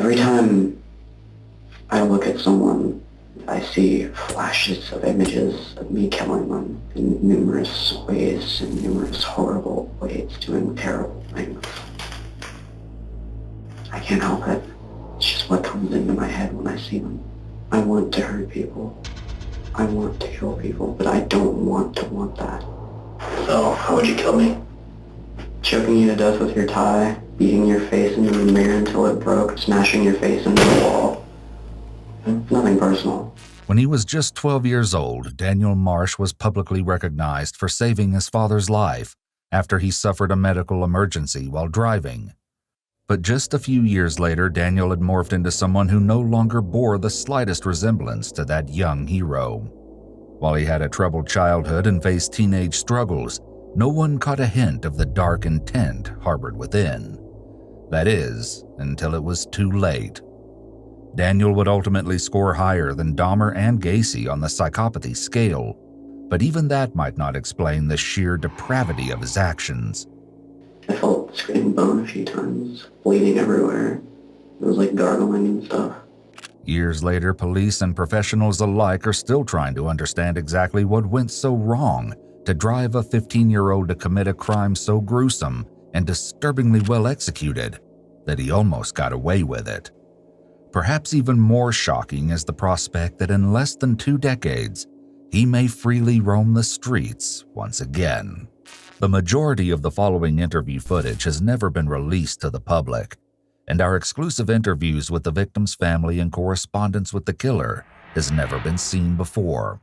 Every time I look at someone, I see flashes of images of me killing them in numerous ways, in numerous horrible ways, doing terrible things. I can't help it. It's just what comes into my head when I see them. I want to hurt people. I want to kill people, but I don't want to want that. So, how would you kill me? Choking you to death with your tie, beating your face into the mirror until it broke, smashing your face into the wall. Nothing personal. When he was just 12 years old, Daniel Marsh was publicly recognized for saving his father's life after he suffered a medical emergency while driving. But just a few years later, Daniel had morphed into someone who no longer bore the slightest resemblance to that young hero. While he had a troubled childhood and faced teenage struggles, no one caught a hint of the dark intent harbored within. That is, until it was too late. Daniel would ultimately score higher than Dahmer and Gacy on the psychopathy scale, but even that might not explain the sheer depravity of his actions. I felt skin and bone a few times, bleeding everywhere. It was like gargling and stuff. Years later, police and professionals alike are still trying to understand exactly what went so wrong to drive a 15-year-old to commit a crime so gruesome and disturbingly well executed that he almost got away with it. Perhaps even more shocking is the prospect that in less than 2 decades, he may freely roam the streets once again. The majority of the following interview footage has never been released to the public, and our exclusive interviews with the victim's family and correspondence with the killer has never been seen before.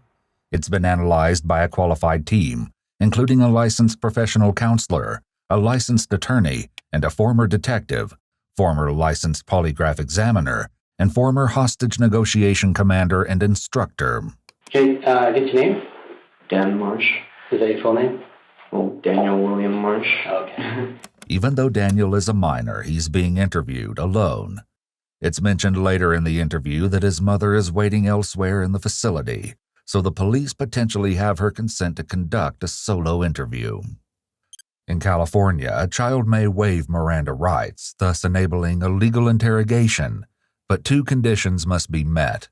It's been analyzed by a qualified team, including a licensed professional counselor, a licensed attorney, and a former detective, former licensed polygraph examiner, and former hostage negotiation commander and instructor. Okay, get your name? Dan Marsh. Is that your full name? Well, Daniel William Marsh. Okay. Even though Daniel is a minor, he's being interviewed alone. It's mentioned later in the interview that his mother is waiting elsewhere in the facility, so the police potentially have her consent to conduct a solo interview. In California, a child may waive Miranda rights, thus enabling a legal interrogation, but 2 conditions must be met.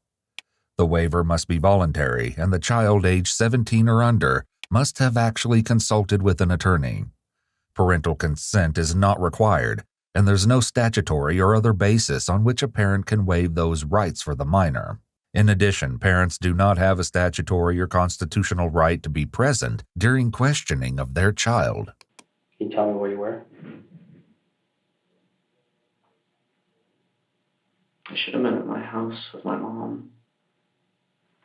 The waiver must be voluntary, and the child aged 17 or under must have actually consulted with an attorney. Parental consent is not required, and there's no statutory or other basis on which a parent can waive those rights for the minor. In addition, parents do not have a statutory or constitutional right to be present during questioning of their child. Can you tell me where you were? I should have been at my house with my mom.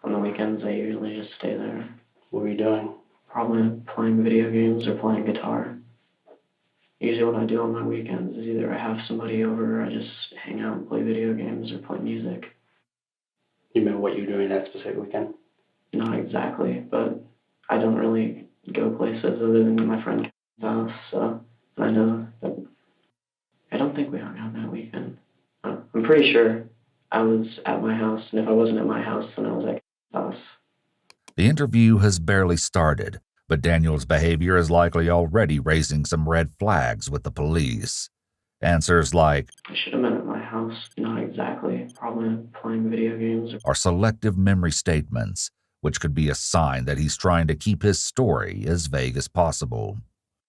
On the weekends, I usually just stay there. What were you doing? Probably playing video games or playing guitar. Usually what I do on my weekends is either I have somebody over or I just hang out and play video games or play music. You remember what you were doing that specific weekend? Not exactly, but I don't really go places other than my friend's house, so I know that I don't think we hung out that weekend. I'm pretty sure I was at my house, and if I wasn't at my house, then I was at his house. The interview has barely started, but Daniel's behavior is likely already raising some red flags with the police. Answers like, I should have been at my house. Not exactly. Probably playing video games. Are selective memory statements, which could be a sign that he's trying to keep his story as vague as possible.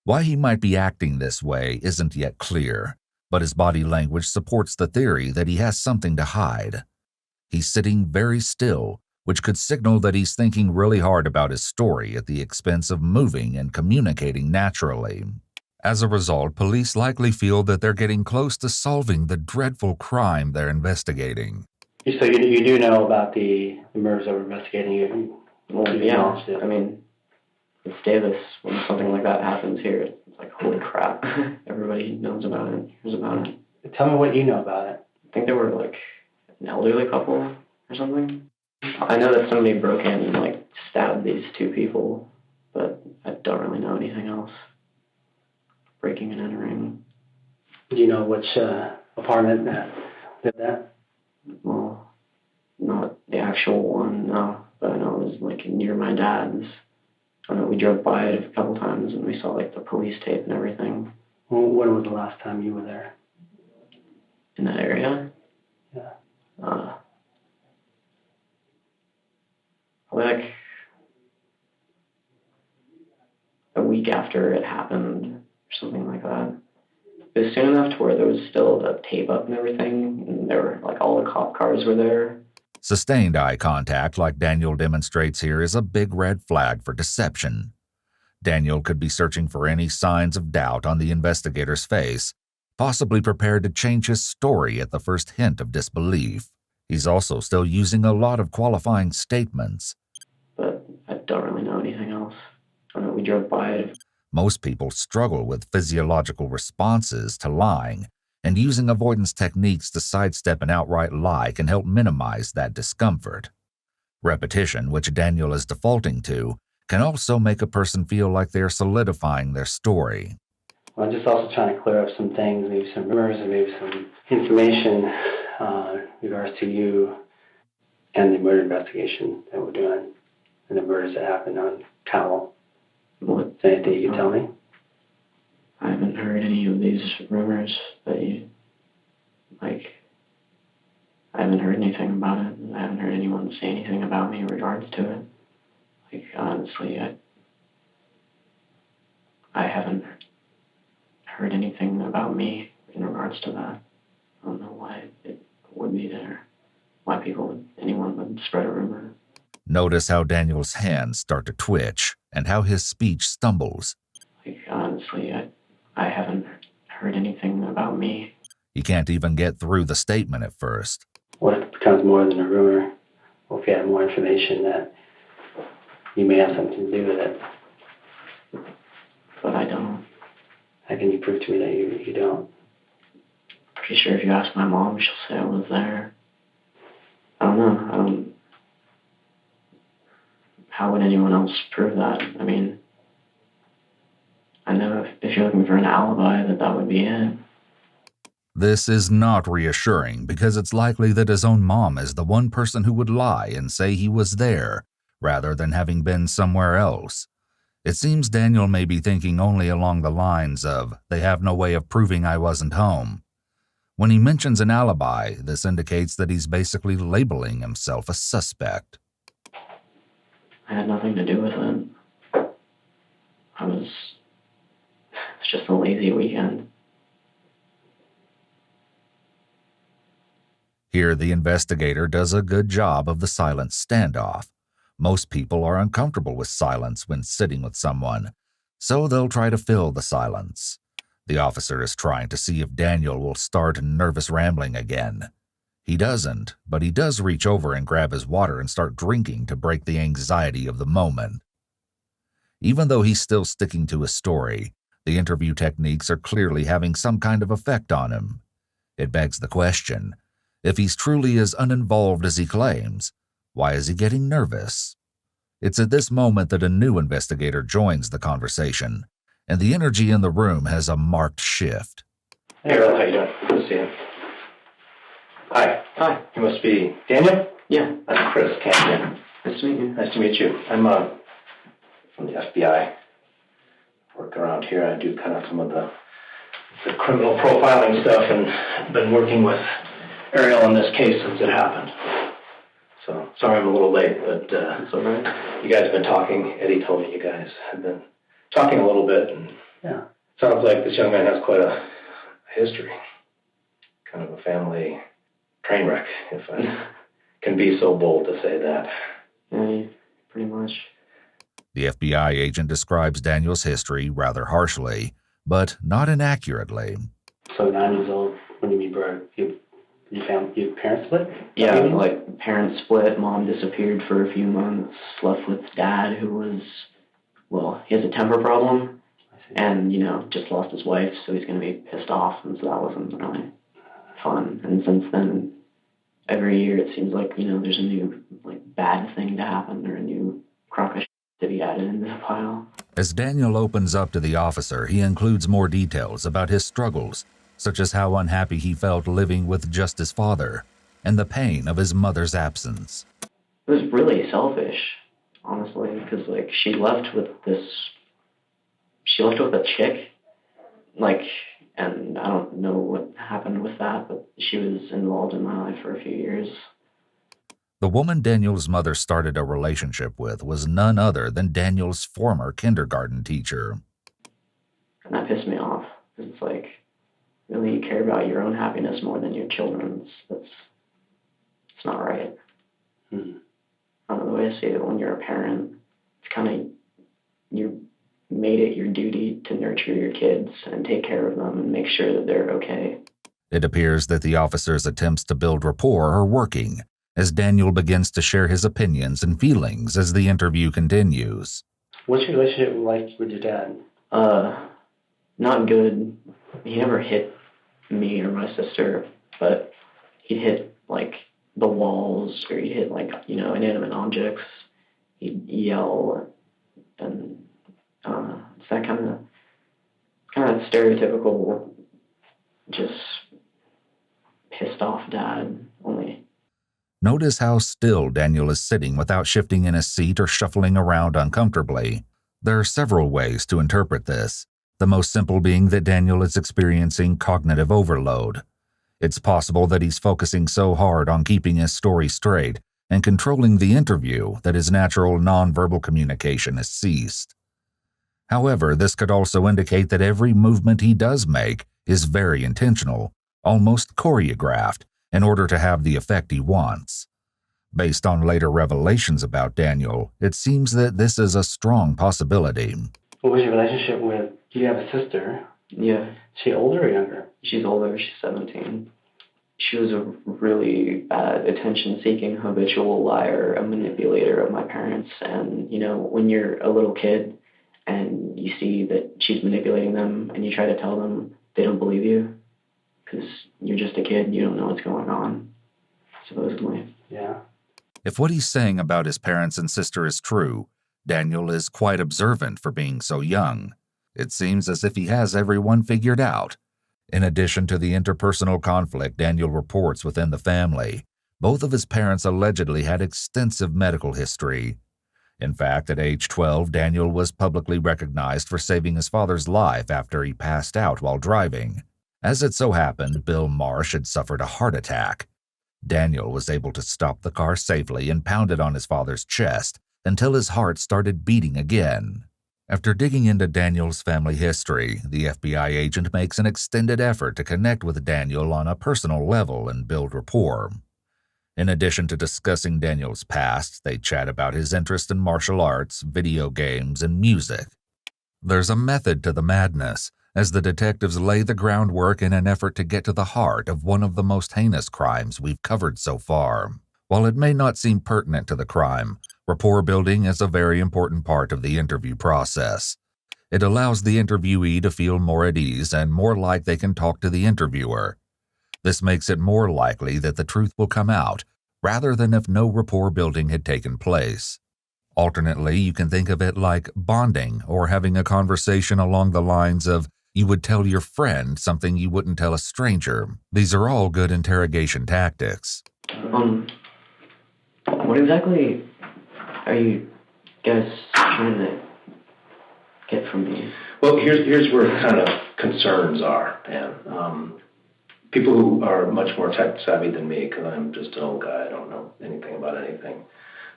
Why he might be acting this way isn't yet clear, but his body language supports the theory that he has something to hide. He's sitting very still, which could signal that he's thinking really hard about his story at the expense of moving and communicating naturally. As a result, police likely feel that they're getting close to solving the dreadful crime they're investigating. So you do know about the murders that we're investigating? Well, yeah. I mean, it's Davis. When something like that happens here, it's like, holy crap. Everybody knows about it, hears about it. Tell me what you know about it. I think they were like an elderly couple or something. I know that somebody broke in and like stabbed these 2 people, but I don't really know anything else. Breaking and entering. Do you know which apartment did that? Well, not the actual one, no. But I know it was like near my dad's. I know we drove by it a couple times and we saw like the police tape and everything. Well, when was the last time you were there? In that area? after it happened or something like that. It was soon enough to where there was still the tape up and everything, and there were like all the cop cars were there. Sustained eye contact, like Daniel demonstrates here, is a big red flag for deception. Daniel could be searching for any signs of doubt on the investigator's face, possibly prepared to change his story at the first hint of disbelief. He's also still using a lot of qualifying statements. But I don't really know anything else. I know we drove by it. Most people struggle with physiological responses to lying, and using avoidance techniques to sidestep an outright lie can help minimize that discomfort. Repetition, which Daniel is defaulting to, can also make a person feel like they're solidifying their story. Well, I'm just also trying to clear up some things, maybe some rumors and maybe some information in regards to you and the murder investigation that we're doing and the murders that happened on Cowell. What? Is there anything you can tell me? I haven't heard any of these rumors that you, like, I haven't heard anything about it. I haven't heard anyone say anything about me in regards to it. Like, honestly, I haven't heard anything about me in regards to that. I don't know why it would be there. Why anyone would spread a rumor. Notice how Daniel's hands start to twitch and how his speech stumbles. Like, honestly, I haven't heard anything about me. He can't even get through the statement at first. What if it becomes more than a rumor? Or if you have more information that you may have something to do with it? But I don't. How can you prove to me that you don't? Pretty sure if you ask my mom, she'll say I was there. I don't know. How would anyone else prove that? I mean, I know if you're looking for an alibi, that would be it. This is not reassuring because it's likely that his own mom is the one person who would lie and say he was there, rather than having been somewhere else. It seems Daniel may be thinking only along the lines of, they have no way of proving I wasn't home. When he mentions an alibi, this indicates that he's basically labeling himself a suspect. I had nothing to do with it. It's just a lazy weekend. Here, the investigator does a good job of the silent standoff. Most people are uncomfortable with silence when sitting with someone, so they'll try to fill the silence. The officer is trying to see if Daniel will start nervous rambling again. He doesn't, but he does reach over and grab his water and start drinking to break the anxiety of the moment. Even though he's still sticking to his story, the interview techniques are clearly having some kind of effect on him. It begs the question, if he's truly as uninvolved as he claims, why is he getting nervous? It's at this moment that a new investigator joins the conversation, and the energy in the room has a marked shift. Hey, Earl, how you doing? Good to see you. Hi. Hi. You must be Daniel? Yeah. That's Chris Canyon. Nice to meet you. Nice to meet you. I'm from the FBI. Work around here. I do kind of some of the criminal profiling stuff, and been working with Ariel on this case since it happened. So, sorry I'm a little late, but It's all right. you guys have been talking. Eddie told me you guys have been talking a little bit, and yeah, sounds like this young man has quite a history. Kind of a family train wreck, if I can be so bold to say that. Yeah, pretty much. The FBI agent describes Daniel's history rather harshly, but not inaccurately. So 9 years old, what do you mean, bro? Your parents split? Yeah, like parents split, mom disappeared for a few months, left with dad who was, well, he has a temper problem and, just lost his wife, so he's going to be pissed off, and so that wasn't really fun. And since then, every year it seems like, there's a new, bad thing to happen or a new crock of shit to be added into the pile. As Daniel opens up to the officer, he includes more details about his struggles, such as how unhappy he felt living with just his father, and the pain of his mother's absence. It was really selfish, honestly, because, she left with a chick, and I don't know what happened with that, but she was involved in my life for a few years. The woman Daniel's mother started a relationship with was none other than Daniel's former kindergarten teacher. And that pissed me off. Because it's like, really, you care about your own happiness more than your children's. It's not right. Hmm. I don't know, the way I see it, when you're a parent, it's kind of, you made it your duty to nurture your kids and take care of them and make sure that they're okay. It appears that the officer's attempts to build rapport are working, as Daniel begins to share his opinions and feelings as the interview continues. What's your relationship like with your dad? Not good. He never hit me or my sister, but he'd hit, like, the walls, or he'd hit, like, inanimate objects. He'd yell, and it's that kind of stereotypical, just pissed off dad, only. Notice how still Daniel is sitting without shifting in his seat or shuffling around uncomfortably. There are several ways to interpret this, the most simple being that Daniel is experiencing cognitive overload. It's possible that he's focusing so hard on keeping his story straight and controlling the interview that his natural nonverbal communication has ceased. However, this could also indicate that every movement he does make is very intentional, almost choreographed, in order to have the effect he wants. Based on later revelations about Daniel, it seems that this is a strong possibility. What was your relationship with, do you have a sister? Yeah. Is she older or younger? She's older. She's 17. She was a really bad, attention-seeking, habitual liar, a manipulator of my parents. And, when you're a little kid and you see that she's manipulating them and you try to tell them, they don't believe you because you're just a kid. You don't know what's going on, supposedly. Yeah. If what he's saying about his parents and sister is true, Daniel is quite observant for being so young. It seems as if he has everyone figured out. In addition to the interpersonal conflict Daniel reports within the family, both of his parents allegedly had extensive medical history. In fact, at age 12, Daniel was publicly recognized for saving his father's life after he passed out while driving. As it so happened, Bill Marsh had suffered a heart attack. Daniel was able to stop the car safely and pound it on his father's chest until his heart started beating again. After digging into Daniel's family history, the FBI agent makes an extended effort to connect with Daniel on a personal level and build rapport. In addition to discussing Daniel's past, they chat about his interest in martial arts, video games, and music. There's a method to the madness, as the detectives lay the groundwork in an effort to get to the heart of one of the most heinous crimes we've covered so far. While it may not seem pertinent to the crime, rapport building is a very important part of the interview process. It allows the interviewee to feel more at ease and more like they can talk to the interviewer. This makes it more likely that the truth will come out, rather than if no rapport building had taken place. Alternately, you can think of it like bonding or having a conversation along the lines of you would tell your friend something you wouldn't tell a stranger. These are all good interrogation tactics. What exactly are you guys trying to get from me? Well, here's where kind of concerns are, and people who are much more tech savvy than me, because I'm just an old guy, I don't know anything about anything,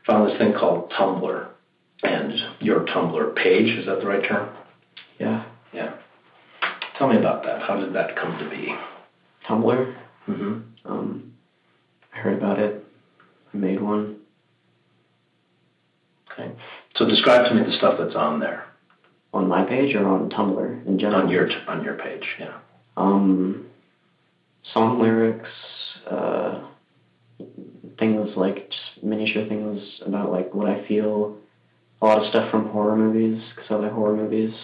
found this thing called Tumblr, and your Tumblr page, is that the right term? Yeah. Yeah. Tell me about that. How did that come to be? Tumblr? Mm-hmm. I heard about it. I made one. Okay. So describe to me the stuff that's on there. On my page or on Tumblr in general? On your page, yeah. Song lyrics, things like just miniature things about like what I feel. A lot of stuff from horror movies, because I like horror movies.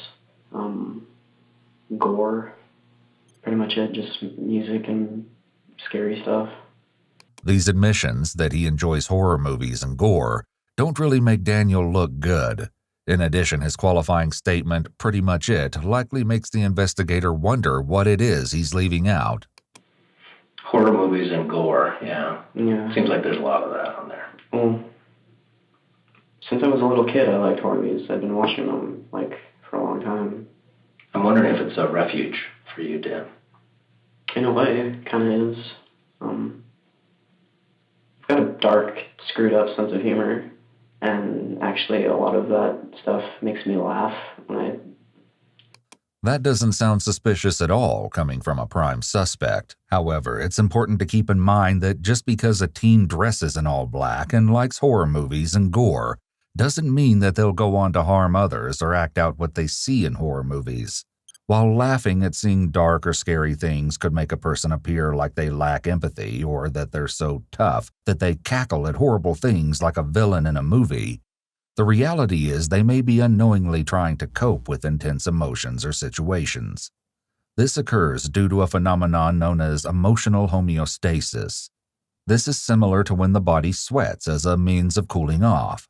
Gore, pretty much it, just music and scary stuff. These admissions that he enjoys horror movies and gore don't really make Daniel look good. In addition, his qualifying statement, "pretty much it," likely makes the investigator wonder what it is he's leaving out. Horror movies and gore, yeah. Yeah. Seems like there's a lot of that on there. Well, since I was a little kid, I liked horror movies. I've been watching them, for a long time. I'm wondering if it's a refuge for you, Dan. In a way, it kind of is. I've got a dark, screwed up sense of humor, and actually a lot of that stuff makes me laugh when I... That doesn't sound suspicious at all coming from a prime suspect. However, it's important to keep in mind that just because a teen dresses in all black and likes horror movies and gore doesn't mean that they'll go on to harm others or act out what they see in horror movies. While laughing at seeing dark or scary things could make a person appear like they lack empathy or that they're so tough that they cackle at horrible things like a villain in a movie, the reality is they may be unknowingly trying to cope with intense emotions or situations. This occurs due to a phenomenon known as emotional homeostasis. This is similar to when the body sweats as a means of cooling off.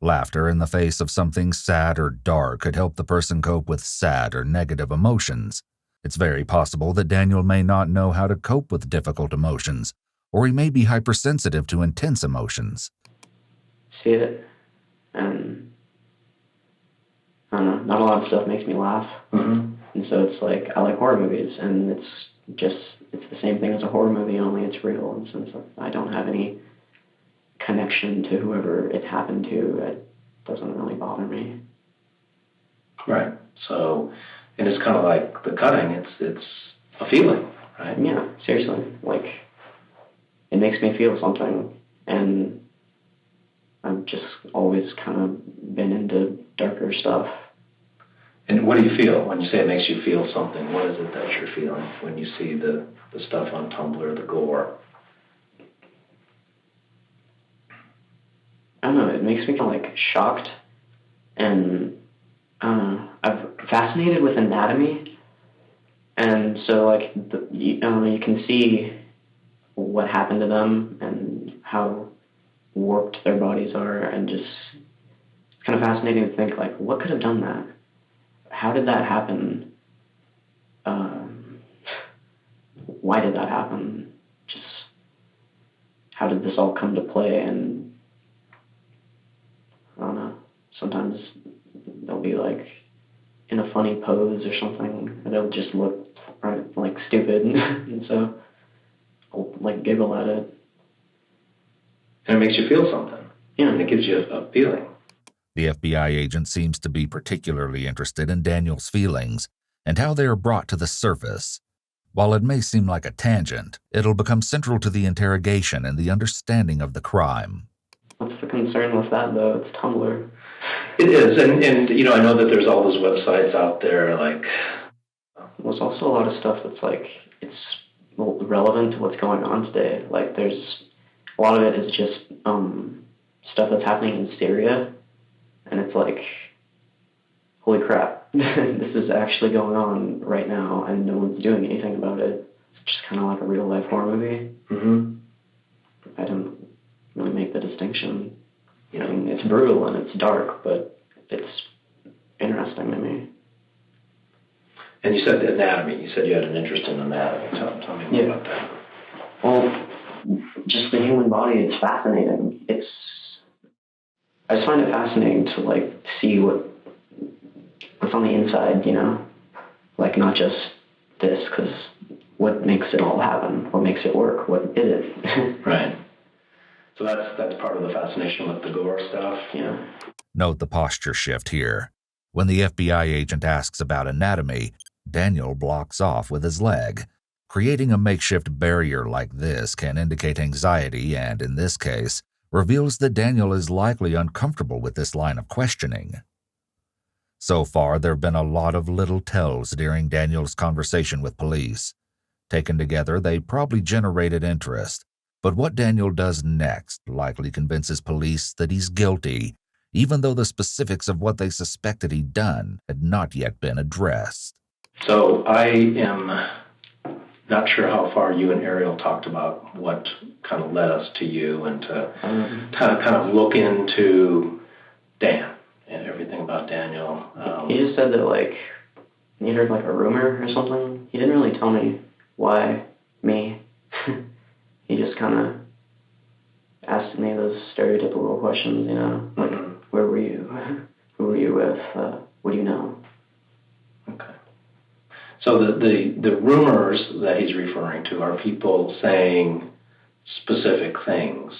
Laughter in the face of something sad or dark could help the person cope with sad or negative emotions. It's very possible that Daniel may not know how to cope with difficult emotions, or he may be hypersensitive to intense emotions. See it, and I don't know, not a lot of stuff makes me laugh. Mm-hmm. And so it's like, I like horror movies, and it's the same thing as a horror movie, only it's real. And since I don't have any connection to whoever it happened to, it doesn't really bother me. Right. So, and it's kind of like the cutting. It's a feeling, right? Yeah, seriously. Like, it makes me feel something, and I've just always kind of been into darker stuff. And what do you feel when you say it makes you feel something? What is it that you're feeling when you see the stuff on Tumblr, the gore? I don't know, it makes me feel like shocked, and I'm fascinated with anatomy, and so like you can see what happened to them and how warped their bodies are, and just it's kind of fascinating to think like, what could have done that? How did that happen? Why did that happen? Just how did this all come to play? And I don't know, sometimes they'll be like in a funny pose or something, or they'll just look like stupid, and so I'll like giggle at it. And it makes you feel something. Yeah. And it gives you a feeling. The FBI agent seems to be particularly interested in Daniel's feelings and how they are brought to the surface. While it may seem like a tangent, it'll become central to the interrogation and the understanding of the crime. What's the concern with that, though? It's Tumblr. It is, and you know, I know that there's all those websites out there, like... There's also a lot of stuff that's like, it's relevant to what's going on today. Like, there's a lot of it is just stuff that's happening in Syria, and it's like, holy crap, this is actually going on right now, and no one's doing anything about it. It's just kind of like a real-life horror movie. Mm-hmm. I don't really make the distinction. You know, I mean, it's brutal and it's dark, but it's interesting to me. And you said the anatomy. You said you had an interest in anatomy. Tell me more about that. Well, just the human body is fascinating. I just find it fascinating to like see what's on the inside, you know, like not just this, because what makes it all happen? What makes it work? What is it? Right. So that's part of the fascination with the gore stuff. Yeah. Note the posture shift here. When the FBI agent asks about anatomy, Daniel blocks off with his leg. Creating a makeshift barrier like this can indicate anxiety and, in this case, reveals that Daniel is likely uncomfortable with this line of questioning. So far, there have been a lot of little tells during Daniel's conversation with police. Taken together, they probably generated interest, but what Daniel does next likely convinces police that he's guilty, even though the specifics of what they suspected he'd done had not yet been addressed. So I am not sure how far you and Ariel talked about what kind of led us to you and to kind of look into Dan and everything about Daniel. He just said that like he heard like a rumor or something. He didn't really tell me why me. He just kind of asked me those stereotypical questions, you know, like where were you? Who were you with? What do you know? Okay. So the rumors that he's referring to are people saying specific things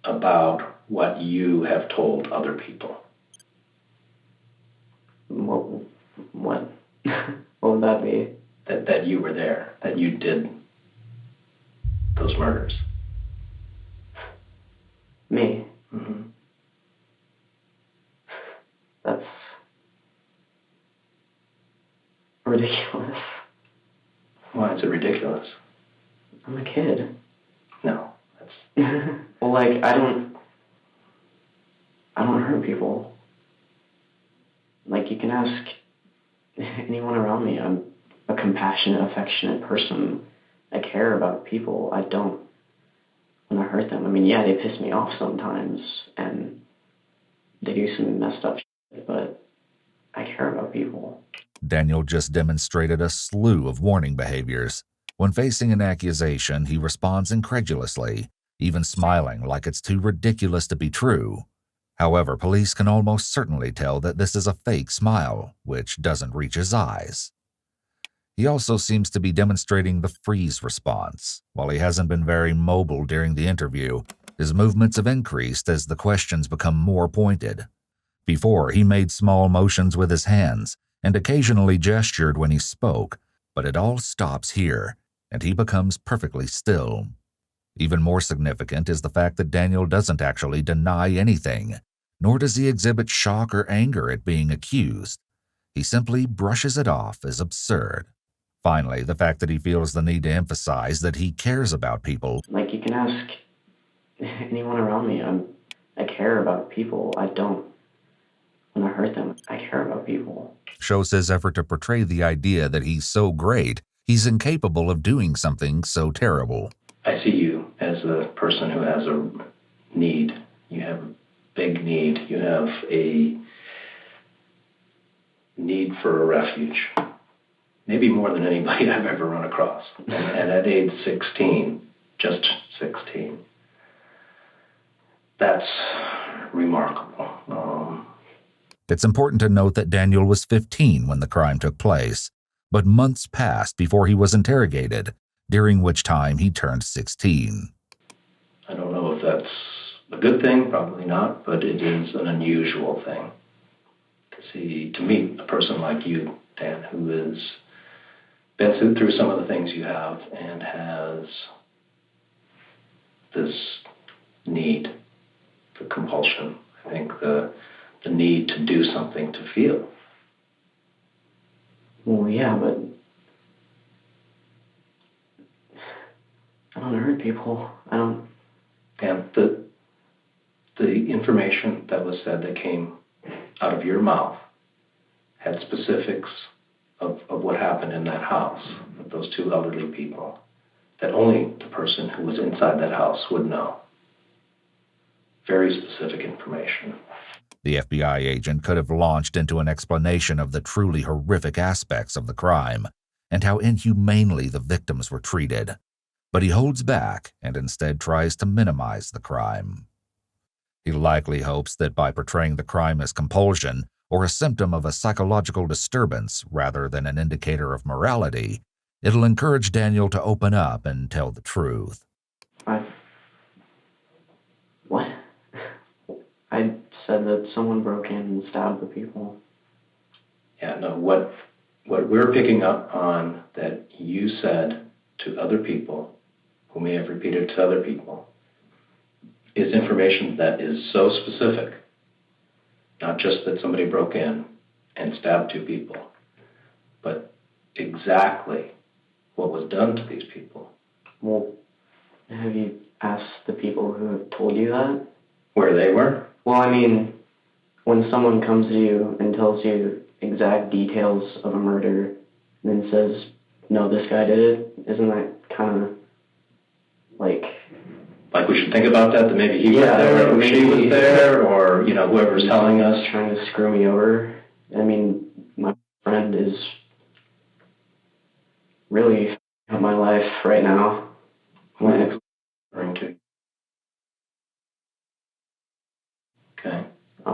about what you have told other people. What? What would that be? That you were there, that you did those murders. Me? Mm-hmm. That's ridiculous. Why is it ridiculous? I'm a kid. No, that's... Well, like, I don't hurt people. Like, you can ask anyone around me. I'm a compassionate, affectionate person. I care about people. I don't want to hurt them. I mean, yeah, they piss me off sometimes, and they do some messed up shit, but I care about people. Daniel just demonstrated a slew of warning behaviors. When facing an accusation, he responds incredulously, even smiling like it's too ridiculous to be true. However, police can almost certainly tell that this is a fake smile, which doesn't reach his eyes. He also seems to be demonstrating the freeze response. While he hasn't been very mobile during the interview, his movements have increased as the questions become more pointed. Before, he made small motions with his hands and occasionally gestured when he spoke, but it all stops here, and he becomes perfectly still. Even more significant is the fact that Daniel doesn't actually deny anything, nor does he exhibit shock or anger at being accused. He simply brushes it off as absurd. Finally, the fact that he feels the need to emphasize that he cares about people. Like, you can ask anyone around me. I care about people. I don't want to hurt them. I care about people. Shows his effort to portray the idea that he's so great, he's incapable of doing something so terrible. I see you as a person who has a need. You have a big need. You have a need for a refuge. Maybe more than anybody I've ever run across. And at age 16, just 16, that's remarkable. It's important to note that Daniel was 15 when the crime took place, but months passed before he was interrogated, during which time he turned 16. I don't know if that's a good thing, probably not, but it is an unusual thing to meet a person like you, Dan, who has been through some of the things you have and has this need, the compulsion, I think the need to do something, to feel. Well, yeah, but I don't hurt people. I don't... And the information that was said that came out of your mouth had specifics of what happened in that house, with those two elderly people, that only the person who was inside that house would know. Very specific information. The FBI agent could have launched into an explanation of the truly horrific aspects of the crime and how inhumanely the victims were treated, but he holds back and instead tries to minimize the crime. He likely hopes that by portraying the crime as compulsion or a symptom of a psychological disturbance rather than an indicator of morality, it'll encourage Daniel to open up and tell the truth. What? I said that someone broke in and stabbed the people. Yeah, no, what we're picking up on that you said to other people, who may have repeated to other people, is information that is so specific. Not just that somebody broke in and stabbed two people, but exactly what was done to these people. Well, have you asked the people who have told you that? Where they were? Well, I mean, when someone comes to you and tells you exact details of a murder and then says, no, this guy did it, isn't that kind of like... Like we should think about that maybe he was there, or she was there, or, whoever's telling us. Trying to screw me over. I mean, my friend is really in my life right now. Okay. I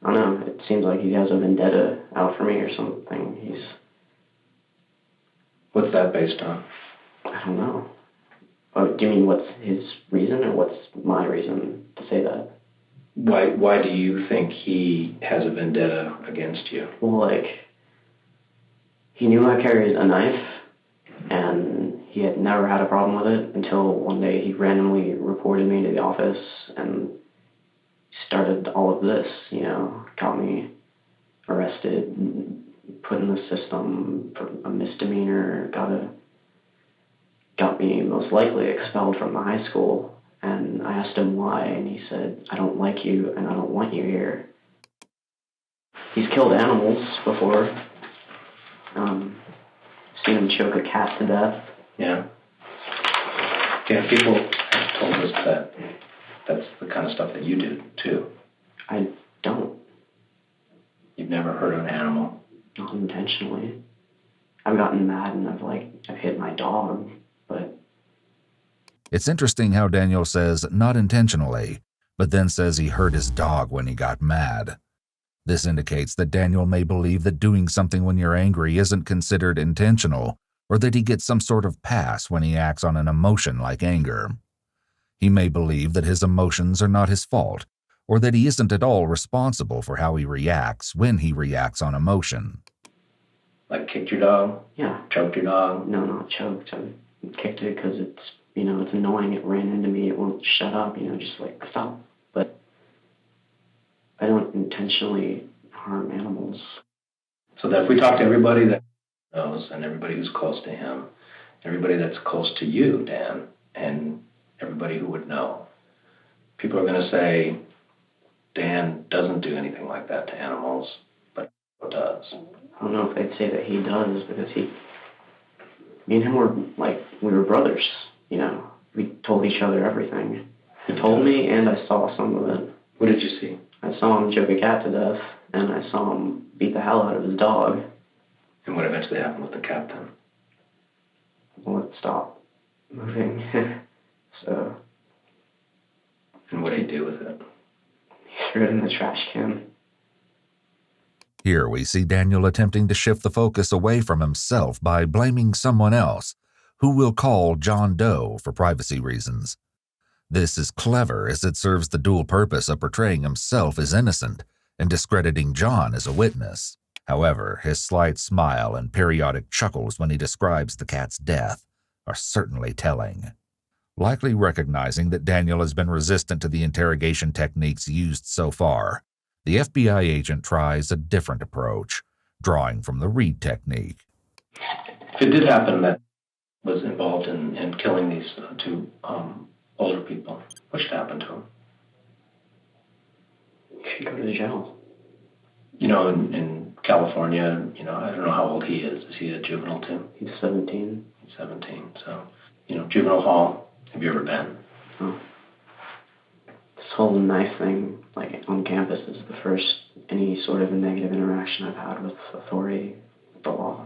don't know, it seems like he has a vendetta out for me or something. What's that based on? I don't know. Oh, do you mean what's his reason, or what's my reason to say that? Why do you think he has a vendetta against you? Well, He knew I carried a knife, and he had never had a problem with it until one day he randomly reported me to the office and started all of this, got me arrested, put in the system for a misdemeanor, got me most likely expelled from the high school. And I asked him why, and he said, I don't like you and I don't want you here. He's killed animals before. Seen him choke a cat to death. Yeah. Yeah, people have told us that that's the kind of stuff that you do, too. I don't. You've never hurt an animal? Not intentionally. I've gotten mad and I've hit my dog, but... It's interesting how Daniel says not intentionally, but then says he hurt his dog when he got mad. This indicates that Daniel may believe that doing something when you're angry isn't considered intentional, or that he gets some sort of pass when he acts on an emotion like anger. He may believe that his emotions are not his fault, or that he isn't at all responsible for how he reacts when he reacts on emotion. Like kicked your dog? Yeah. Choked your dog? No, not choked. I kicked it because it's annoying. It ran into me. It won't shut up, just stop. But I don't intentionally harm animals. So that if we talk to everybody that knows and everybody who's close to him, everybody that's close to you, Dan, and everybody who would know, people are going to say, Dan doesn't do anything like that to animals, but he does. I don't know if they'd say that he does, because me and him were we were brothers, We told each other everything. He told me, and I saw some of it. What did you see? I saw him choke a cat to death, and I saw him beat the hell out of his dog. And what eventually happened with the cat then? Well, it stopped moving. So. And what did he do with it? He threw it in the trash can. Here we see Daniel attempting to shift the focus away from himself by blaming someone else, who we'll call John Doe for privacy reasons. This is clever, as it serves the dual purpose of portraying himself as innocent and discrediting John as a witness. However, his slight smile and periodic chuckles when he describes the cat's death are certainly telling. Likely recognizing that Daniel has been resistant to the interrogation techniques used so far, the FBI agent tries a different approach, drawing from the Reed technique. If it did happen that was involved in killing these two older people, what should happen to him? He should go to jail. In California, I don't know how old he is. Is he a juvenile too? He's 17. He's 17, so, juvenile hall. Have you ever been? Oh. This whole knife thing, on campus, is the first any sort of negative interaction I've had with authority, with the law.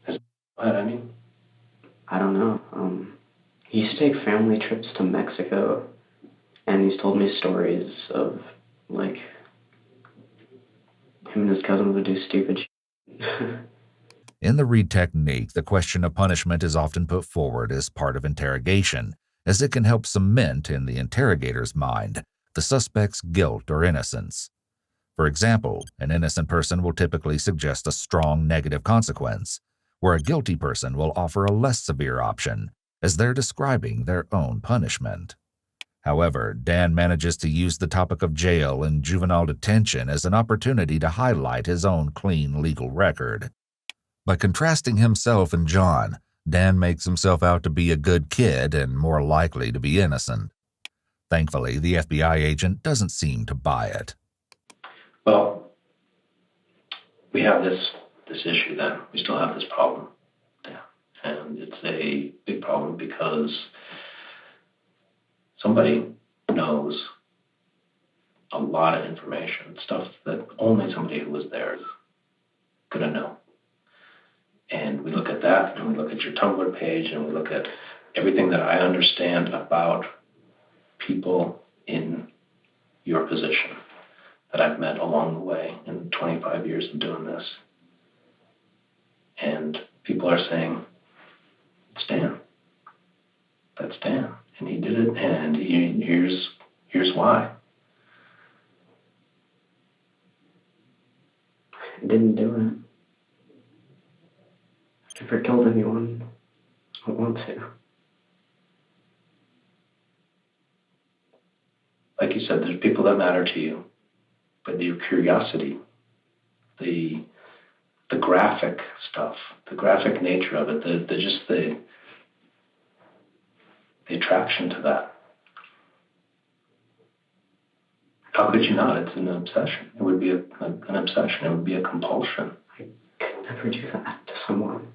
What, I mean? I don't know. He used to take family trips to Mexico, and he's told me stories of, him and his cousins would do stupid shit. In the Reed technique, the question of punishment is often put forward as part of interrogation, as it can help cement in the interrogator's mind the suspect's guilt or innocence. For example, an innocent person will typically suggest a strong negative consequence, where a guilty person will offer a less severe option, as they're describing their own punishment. However, Dan manages to use the topic of jail and juvenile detention as an opportunity to highlight his own clean legal record. By contrasting himself and John, Dan makes himself out to be a good kid and more likely to be innocent. Thankfully, the FBI agent doesn't seem to buy it. Well, we have this issue then. We still have this problem. Yeah. And it's a big problem because somebody knows a lot of information, stuff that only somebody who was there is going to know. And we look at that, and we look at your Tumblr page, and we look at everything that I understand about people in your position that I've met along the way in 25 years of doing this. And people are saying, it's Dan. That's Dan. And he did it, and here's why. I didn't do it. Never killed anyone. I don't want to. Like you said, there's people that matter to you, but your curiosity, the graphic stuff, the graphic nature of it, the attraction to that. How could you not? It's an obsession. It would be an obsession. It would be a compulsion. I could never do that to someone.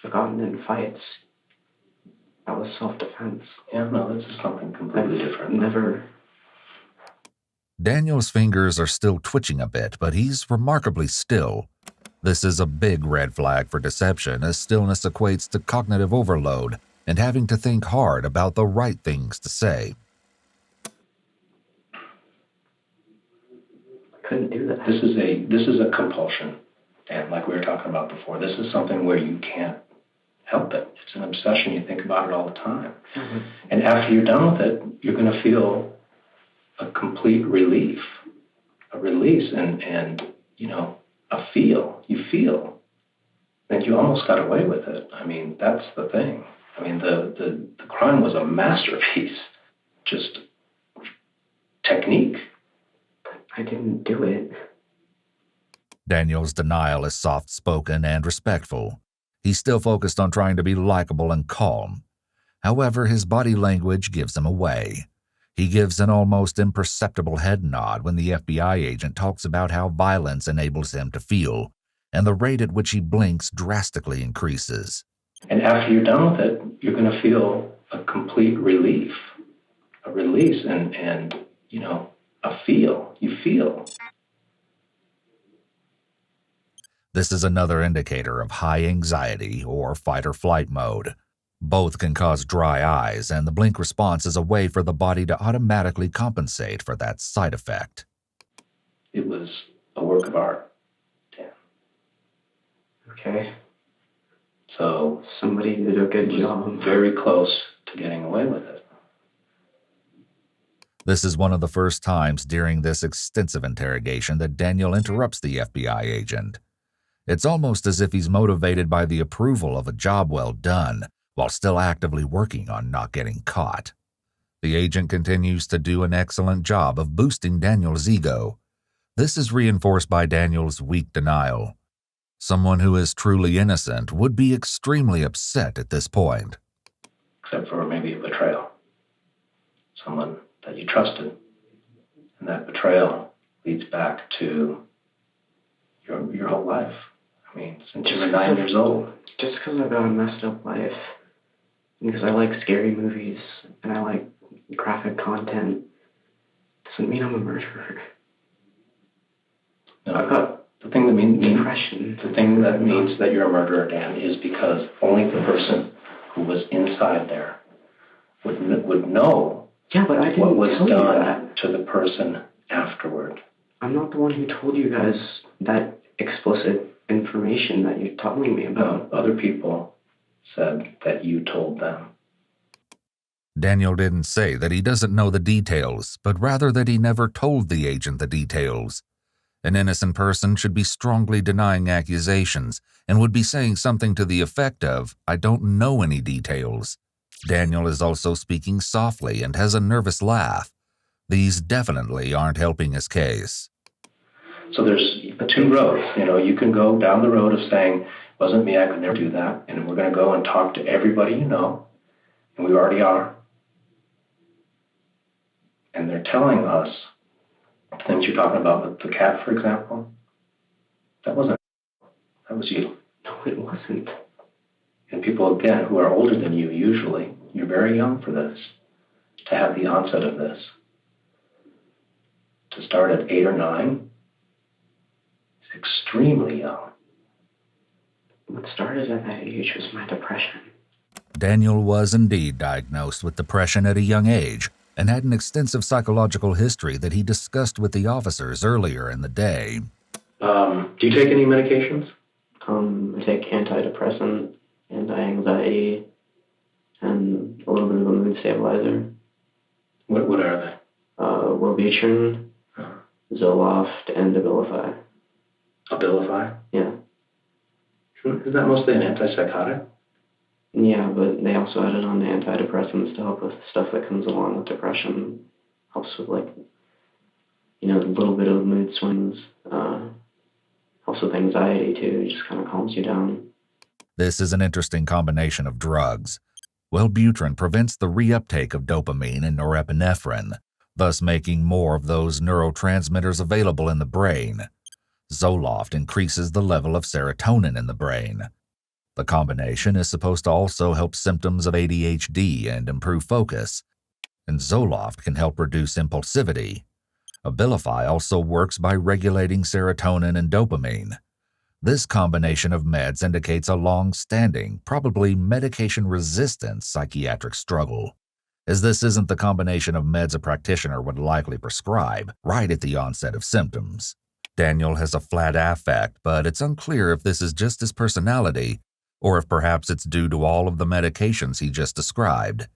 I've gotten in fights. That was self-defense. Yeah, no, this is something completely different. Never. Daniel's fingers are still twitching a bit, but he's remarkably still. This is a big red flag for deception, as stillness equates to cognitive overload and having to think hard about the right things to say. I couldn't do that. This is a compulsion, and like we were talking about before, this is something where you can't help it. It's an obsession. You think about it all the time. Mm-hmm. And after you're done with it, you're going to feel a complete relief, a release, and a feel. You feel that you almost got away with it. I mean, that's the thing. I mean, the crime was a masterpiece, just technique. I didn't do it. Daniel's denial is soft-spoken and respectful. He's still focused on trying to be likable and calm. However, his body language gives him away. He gives an almost imperceptible head nod when the FBI agent talks about how violence enables him to feel, and the rate at which he blinks drastically increases. And after you're done with it, you're going to feel a complete relief, a release, and a feel. You feel. This is another indicator of high anxiety or fight-or-flight mode. Both can cause dry eyes, and the blink response is a way for the body to automatically compensate for that side effect. It was a work of art. Yeah. Okay. So somebody did a good job. Very close to getting away with it. This is one of the first times during this extensive interrogation that Daniel interrupts the FBI agent. It's almost as if he's motivated by the approval of a job well done, while still actively working on not getting caught. The agent continues to do an excellent job of boosting Daniel's ego. This is reinforced by Daniel's weak denial. Someone who is truly innocent would be extremely upset at this point. Except for maybe a betrayal. Someone that you trusted. And that betrayal leads back to your whole life. I mean, since you were 9 years old. Just because I've got a messed up life, because I like scary movies and I like graphic content, doesn't mean I'm a murderer. No, I've got the thing that means depression. The thing that means that you're a murderer, Dan, is because only the person who was inside there would know. Yeah, but I didn't what was tell you done that. To the person afterward. I'm not the one who told you guys that explicit information that you're telling me about. No, other people said that you told them. Daniel didn't say that he doesn't know the details, but rather that he never told the agent the details. An innocent person should be strongly denying accusations and would be saying something to the effect of, "I don't know any details." Daniel is also speaking softly and has a nervous laugh. These definitely aren't helping his case. So there's two roads. You can go down the road of saying, wasn't me, I could never do that, and we're going to go and talk to everybody you know, and we already are. And they're telling us things you're talking about with the cat, for example. That was you. No, it wasn't. And people, again, who are older than you, usually, you're very young for this, to have the onset of this. To start at 8 or 9 is extremely young. What started at that age was my depression. Daniel was indeed diagnosed with depression at a young age and had an extensive psychological history that he discussed with the officers earlier in the day. Do you take any medications? I take antidepressant, anti-anxiety, and a little bit of a mood stabilizer. What are they? Wellbutrin, Zoloft, and Abilify. Abilify? Yeah. Is that mostly an antipsychotic? Yeah, but they also added on the antidepressants to help with stuff that comes along with depression. Helps with, like, a little bit of mood swings. Helps with anxiety too. It just kind of calms you down. This is an interesting combination of drugs. Wellbutrin prevents the reuptake of dopamine and norepinephrine, thus making more of those neurotransmitters available in the brain. Zoloft increases the level of serotonin in the brain. The combination is supposed to also help symptoms of ADHD and improve focus, and Zoloft can help reduce impulsivity. Abilify also works by regulating serotonin and dopamine. This combination of meds indicates a long-standing, probably medication-resistant psychiatric struggle, as this isn't the combination of meds a practitioner would likely prescribe right at the onset of symptoms. Daniel has a flat affect, but it's unclear if this is just his personality or if perhaps it's due to all of the medications he just described.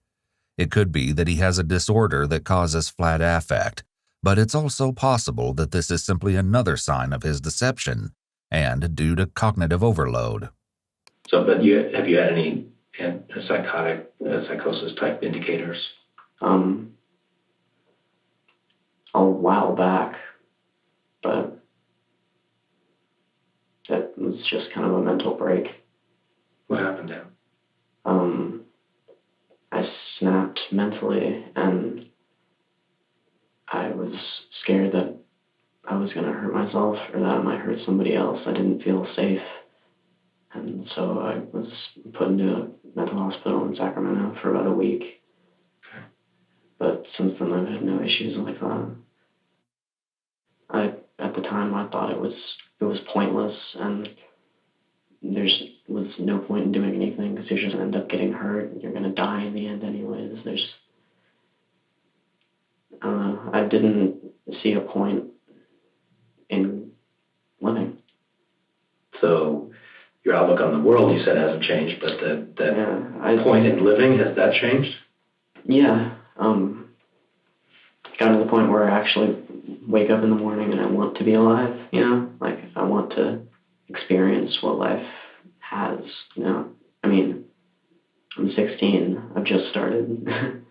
It could be that he has a disorder that causes flat affect, but it's also possible that this is simply another sign of his deception and due to cognitive overload. So, but have you had any psychosis type indicators? A while back, but that was just kind of a mental break. What happened then? I snapped mentally, and I was scared that I was going to hurt myself or that I might hurt somebody else. I didn't feel safe, and so I was put into a mental hospital in Sacramento for about a week. Okay. But since then, I've had no issues like that. At the time, I thought it was pointless, and there was no point in doing anything because you're just going to end up getting hurt and you're going to die in the end anyways. I don't know. I didn't see a point in living. So your outlook on the world, you said, hasn't changed, but that point in living, has that changed? Yeah. Got to the point where I actually wake up in the morning and I want to be alive, Like, I want to experience what life has, I mean, I'm 16. I've just started.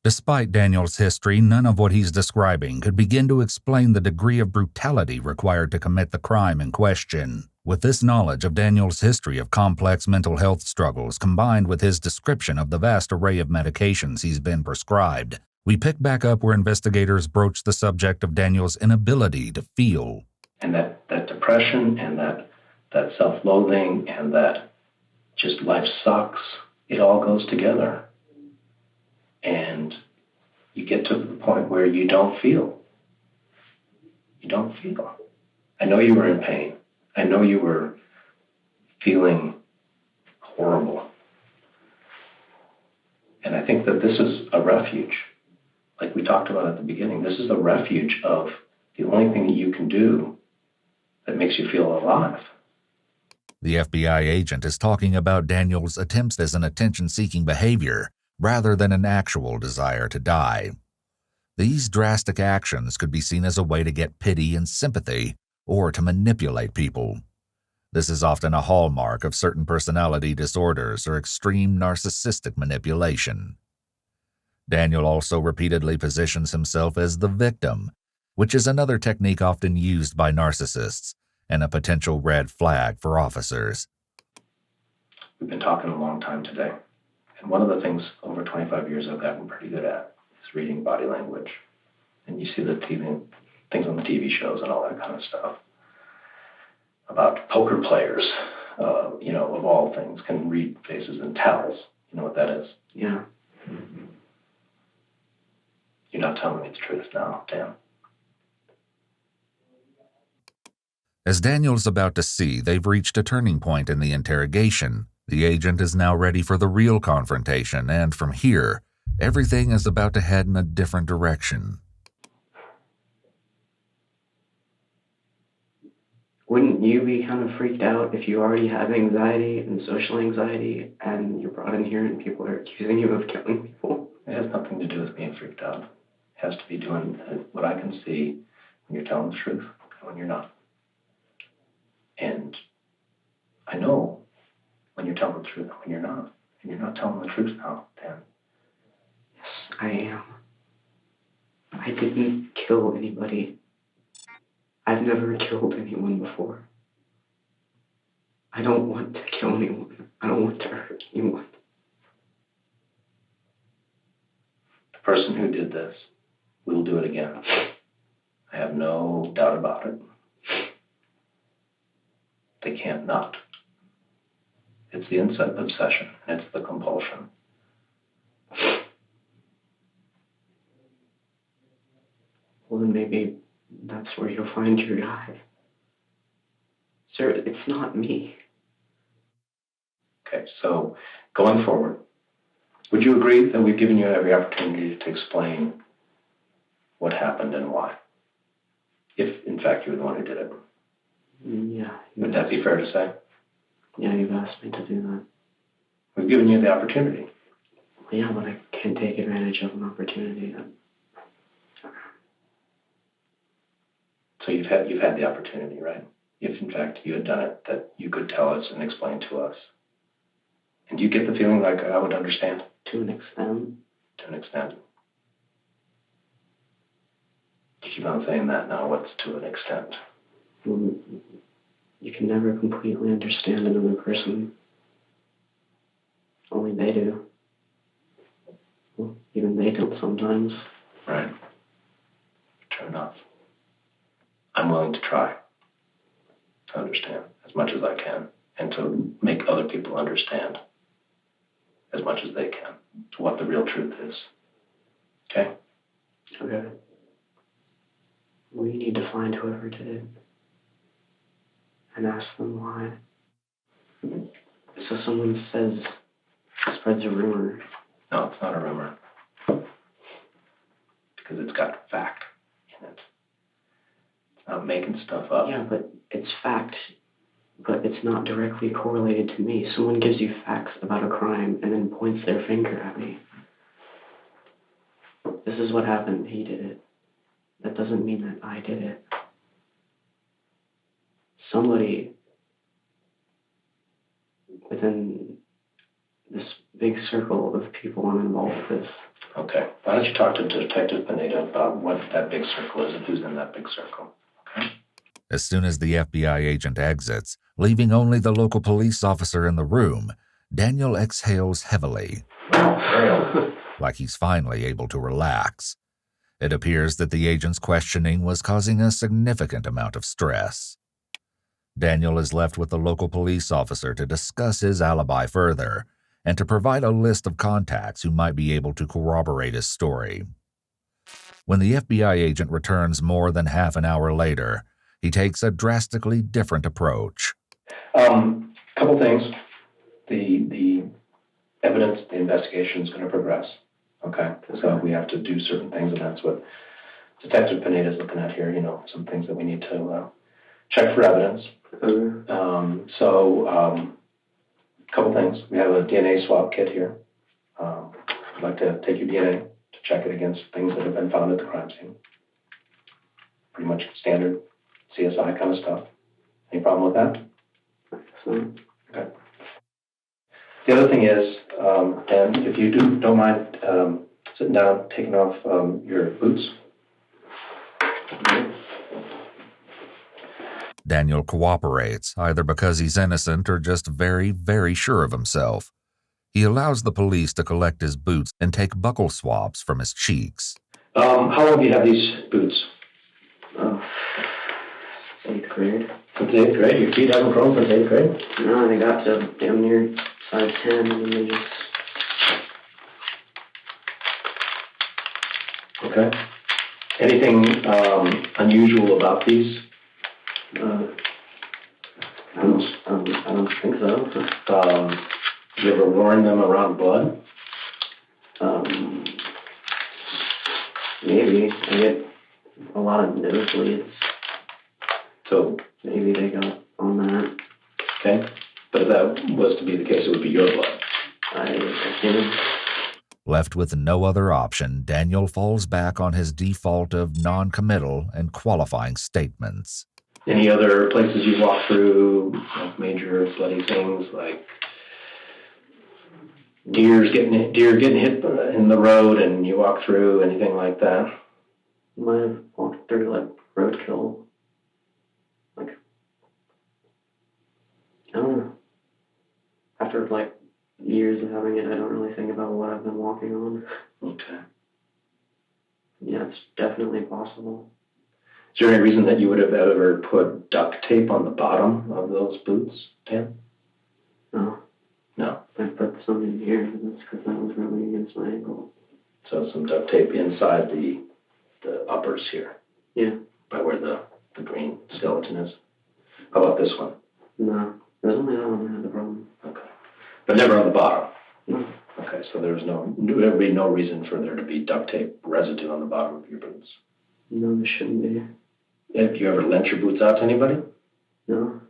Despite Daniel's history, none of what he's describing could begin to explain the degree of brutality required to commit the crime in question. With this knowledge of Daniel's history of complex mental health struggles combined with his description of the vast array of medications he's been prescribed, we pick back up where investigators broach the subject of Daniel's inability to feel. And that depression and that self-loathing and that just life sucks, it all goes together. And you get to the point where you don't feel. You don't feel. I know you were in pain. I know you were feeling horrible. And I think that this is a refuge. Like we talked about at the beginning, this is a refuge of the only thing that you can do that makes you feel alive. The FBI agent is talking about Daniel's attempts as an attention-seeking behavior rather than an actual desire to die. These drastic actions could be seen as a way to get pity and sympathy or to manipulate people. This is often a hallmark of certain personality disorders or extreme narcissistic manipulation. Daniel also repeatedly positions himself as the victim, which is another technique often used by narcissists and a potential red flag for officers. We've been talking a long time today, and one of the things over 25 years I've gotten pretty good at is reading body language. And you see the things on the TV shows and all that kind of stuff about poker players, of all things, can read faces and tells. You know what that is? Yeah. You're not telling me the truth now, Dan. As Daniel's about to see, they've reached a turning point in the interrogation. The agent is now ready for the real confrontation, and from here, everything is about to head in a different direction. Wouldn't you be kind of freaked out if you already have anxiety and social anxiety and you're brought in here and people are accusing you of killing people? It has nothing to do with being freaked out. It has to be doing what I can see when you're telling the truth and when you're not. And I know when you're telling the truth and when you're not. And you're not telling the truth now, Dan. Yes, I am. I didn't kill anybody. I've never killed anyone before. I don't want to kill anyone. I don't want to hurt anyone. The person who did this will do it again. I have no doubt about it. They can't not. It's the obsession, and it's the compulsion. Well, then maybe that's where you'll find your guy. Sir, it's not me. Okay, so going forward, would you agree that we've given you every opportunity to explain what happened and why? If, in fact, you were the one who did it. Yeah. Would that be fair to say? Yeah, you've asked me to do that. We've given you the opportunity. Yeah, but I can't take advantage of an opportunity. So you've had the opportunity, right? If, in fact, you had done it, that you could tell us and explain to us. And do you get the feeling like I would understand? To an extent. To an extent. You keep on saying that now. What's to an extent? You can never completely understand another person. Only they do. Well, even they don't sometimes. Right. True enough. I'm willing to try to understand as much as I can and to make other people understand as much as they can to what the real truth is. Okay? Okay. We need to find whoever did it and ask them why. So someone spreads a rumor. No, it's not a rumor. Because it's got fact in it. It's not making stuff up. Yeah, but it's fact, but it's not directly correlated to me. Someone gives you facts about a crime and then points their finger at me. This is what happened. He did it. That doesn't mean that I did it. Somebody within this big circle of people I'm involved with. Okay. Why don't you talk to Detective Pineda about what that big circle is and who's in that big circle? Okay? As soon as the FBI agent exits, leaving only the local police officer in the room, Daniel exhales heavily, like he's finally able to relax. It appears that the agent's questioning was causing a significant amount of stress. Daniel is left with the local police officer to discuss his alibi further and to provide a list of contacts who might be able to corroborate his story. When the FBI agent returns more than half an hour later, he takes a drastically different approach. Couple things. The evidence, the investigation is going to progress. Okay? So we have to do certain things, and that's what Detective Pineda is looking at here, some things that we need to check for evidence. Couple things. We have a DNA swab kit here. I'd like to take your DNA to check it against things that have been found at the crime scene. Pretty much standard CSI kind of stuff. Any problem with that? Okay. The other thing is, and if you don't mind sitting down, taking off your boots. Daniel cooperates, either because he's innocent or just very, very sure of himself. He allows the police to collect his boots and take buckle swabs from his cheeks. How long have you had these boots? 8th grade. Since 8th grade? Your feet haven't grown since 8th grade? No, they got to damn near size 10 and they just... Okay. Anything unusual about these? I don't think so. You ever worn them around blood? Maybe. I get a lot of nosebleeds. So Maybe they got on that. okay. But if that was to be the case, it would be your blood. I assume. Left with no other option, Daniel falls back on his default of non-committal and qualifying statements. Any other places you walk through, like major bloody things, like deer getting hit in the road and you walk through, anything like that? Might have walked through like roadkill. Like, I don't know. After like years of having it, I don't really think about what I've been walking on. Okay. Yeah, it's definitely possible. Is there any reason that you would have ever put duct tape on the bottom of those boots, Dan? No. No. I put some in here, but that's because that was rubbing against my ankle. So some duct tape inside the uppers here. Yeah. By where the green skeleton is. How about this one? No. There's only that one that had the problem. Okay. But never on the bottom? No. Okay, so there would be no reason for there to be duct tape residue on the bottom of your boots? No, there shouldn't be. Have you ever lent your boots out to anybody? No.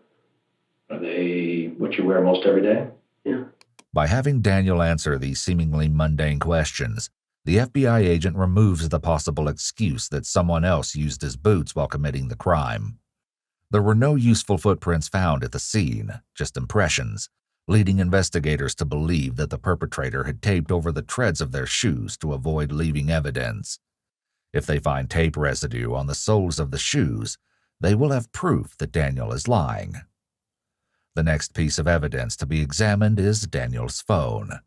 Are they what you wear most every day? Yeah. By having Daniel answer these seemingly mundane questions, the FBI agent removes the possible excuse that someone else used his boots while committing the crime. There were no useful footprints found at the scene, just impressions, leading investigators to believe that the perpetrator had taped over the treads of their shoes to avoid leaving evidence. If they find tape residue on the soles of the shoes, they will have proof that Daniel is lying. The next piece of evidence to be examined is Daniel's phone.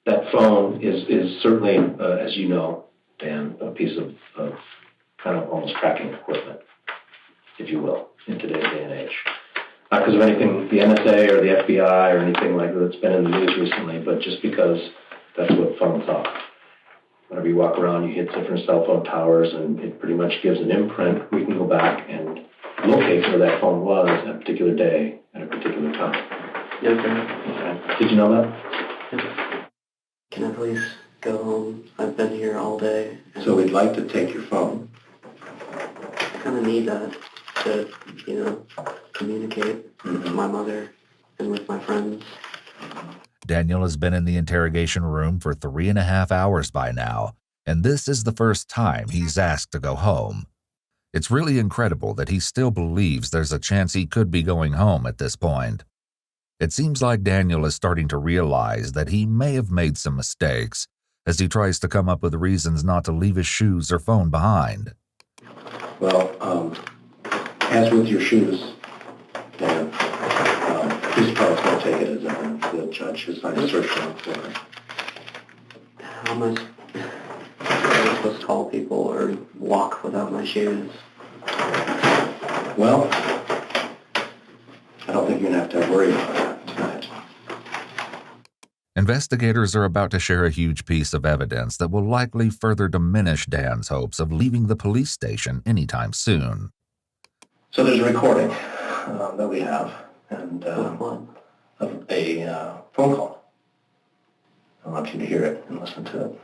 That phone is certainly, as you know, Dan, a piece of kind of almost tracking equipment, if you will, in today's day and age. Not because of anything the NSA or the FBI or anything like that that's been in the news recently, but just because that's what phones are. Whenever you walk around, you hit different cell phone towers, and it pretty much gives an imprint. We can go back and locate where that phone was at a particular day at a particular time. Okay. Okay. Did you know that? Can I please go home? I've been here all day. So we'd like to take your phone. I kind of need that to, communicate with my mother and with my friends. Daniel has been in the interrogation room for 3.5 hours by now, and this is the first time he's asked to go home. It's really incredible that he still believes there's a chance he could be going home at this point. It seems like Daniel is starting to realize that he may have made some mistakes as he tries to come up with reasons not to leave his shoes or phone behind. Well, as with your shoes, Dan, police department's going to take it as evidence. The judge has signed a search warrant for it. How am I supposed to call people or walk without my shoes? Well, I don't think you're going to have to worry about that tonight. Investigators are about to share a huge piece of evidence that will likely further diminish Dan's hopes of leaving the police station anytime soon. So there's a recording that we have, and of a phone call. I want you to hear it and listen to it.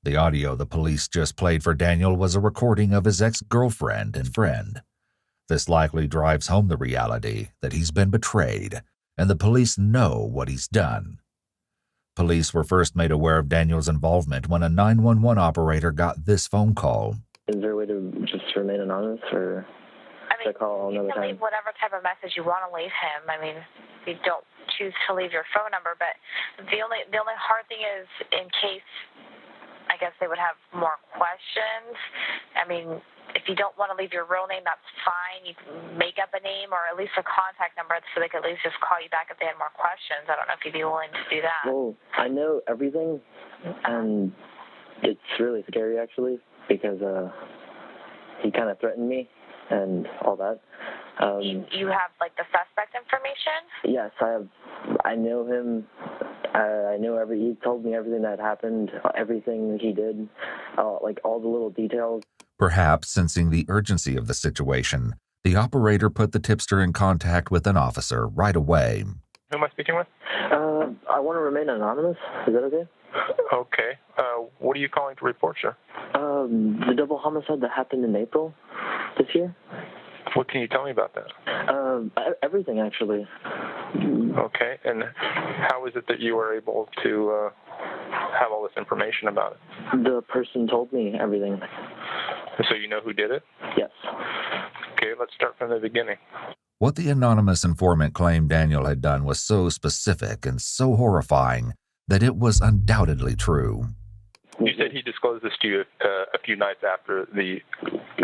The audio the police just played for Daniel was a recording of his ex-girlfriend and friend. This likely drives home the reality that he's been betrayed, and the police know what he's done. Police were first made aware of Daniel's involvement when a 911 operator got this phone call. Is there a way to just remain anonymous, or should I call you another can time? leave whatever type of message you want to leave him. I mean, you don't choose to leave your phone number, but the only hard thing is in case, I guess, they would have more questions. I mean, if you don't want to leave your real name, that's fine. You can make up a name or at least a contact number so they could at least just call you back if they had more questions. I don't know if you'd be willing to do that. Well, I know everything, and it's really scary, actually, because he kind of threatened me and all that. You have, like, the suspect information? Yes, I know him. I know he told me everything that happened, everything he did, like all the little details. Perhaps sensing the urgency of the situation, the operator put the tipster in contact with an officer right away. Who am I speaking with? I want to remain anonymous. Is that okay? Okay. What are you calling to report, sir? The double homicide that happened in April this year. What can you tell me about that? Everything, actually. Okay. And how is it that you were able to have all this information about it? The person told me everything. So you know who did it? Yes. Okay, let's start from the beginning. What the anonymous informant claimed Daniel had done was so specific and so horrifying that it was undoubtedly true. You said he disclosed this to you a few nights after the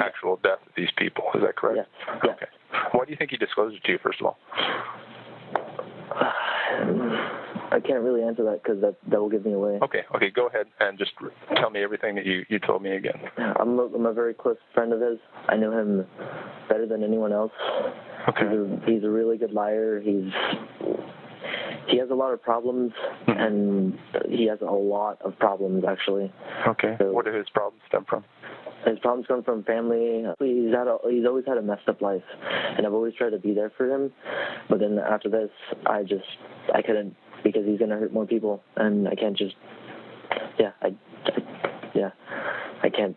actual death of these people. Is that correct? Yes. Yeah. Okay. Why do you think he disclosed it to you, first of all? I can't really answer that because that will give me away. Okay, go ahead and just tell me everything that you told me again. I'm a very close friend of his. I know him better than anyone else. Okay. He's a really good liar. He has a lot of problems, and he has a lot of problems, actually. Okay. So, where do his problems stem from? His problems come from family. He's always had a messed up life, and I've always tried to be there for him. But then after this, I couldn't, because he's gonna hurt more people, and I can't just. I can't.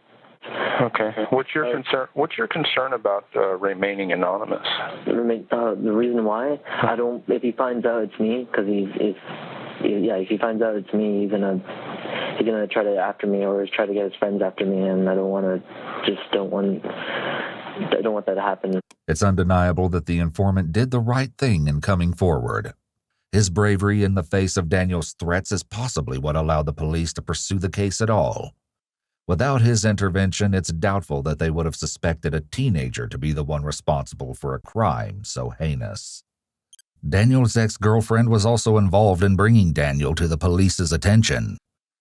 Okay. What's your concern? What's your concern about remaining anonymous? The reason why I don't. If he finds out it's me, because if he finds out it's me, he's gonna try to after me or try to get his friends after me, and I don't want that to happen. It's undeniable that the informant did the right thing in coming forward. His bravery in the face of Daniel's threats is possibly what allowed the police to pursue the case at all. Without his intervention, it's doubtful that they would have suspected a teenager to be the one responsible for a crime so heinous. Daniel's ex-girlfriend was also involved in bringing Daniel to the police's attention.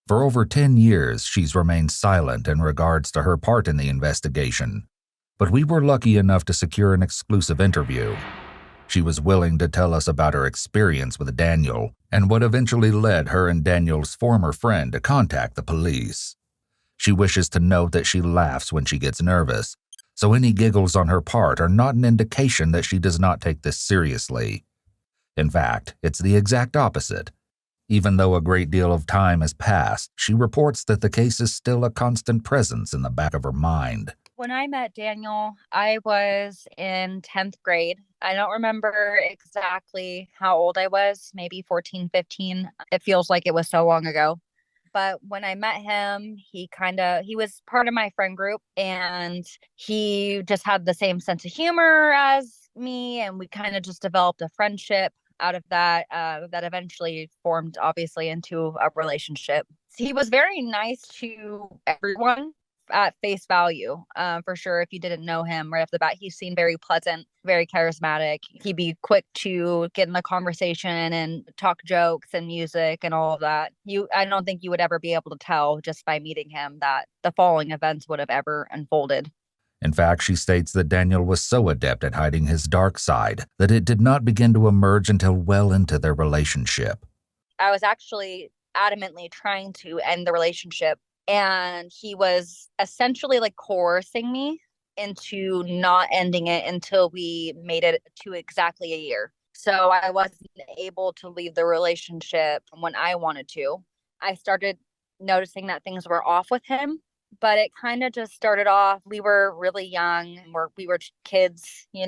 For over 10 years, she's remained silent in regards to her part in the investigation, but we were lucky enough to secure an exclusive interview. She was willing to tell us about her experience with Daniel and what eventually led her and Daniel's former friend to contact the police. She wishes to note that she laughs when she gets nervous, so any giggles on her part are not an indication that she does not take this seriously. In fact, it's the exact opposite. Even though a great deal of time has passed, she reports that the case is still a constant presence in the back of her mind. When I met Daniel, I was in 10th grade. I don't remember exactly how old I was, maybe 14, 15. It feels like it was so long ago. But when I met him, he was part of my friend group, and he just had the same sense of humor as me. And we kind of just developed a friendship out of that, that eventually formed obviously into a relationship. He was very nice to everyone at face value, for sure. If you didn't know him right off the bat, he seemed very pleasant, very charismatic. He'd be quick to get in the conversation and talk jokes and music and all of that. I don't think you would ever be able to tell just by meeting him that the following events would have ever unfolded. In fact, she states that Daniel was so adept at hiding his dark side that it did not begin to emerge until well into their relationship. I was actually adamantly trying to end the relationship, and he was essentially like coercing me into not ending it until we made it to exactly a year. So I wasn't able to leave the relationship when I wanted to. I started noticing that things were off with him. But it kind of just started off. We were really young. We were kids, we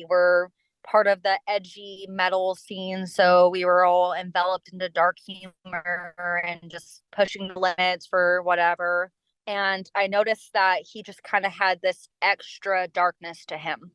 were part of the edgy metal scene. So we were all enveloped into dark humor and just pushing the limits for whatever. And I noticed that he just kind of had this extra darkness to him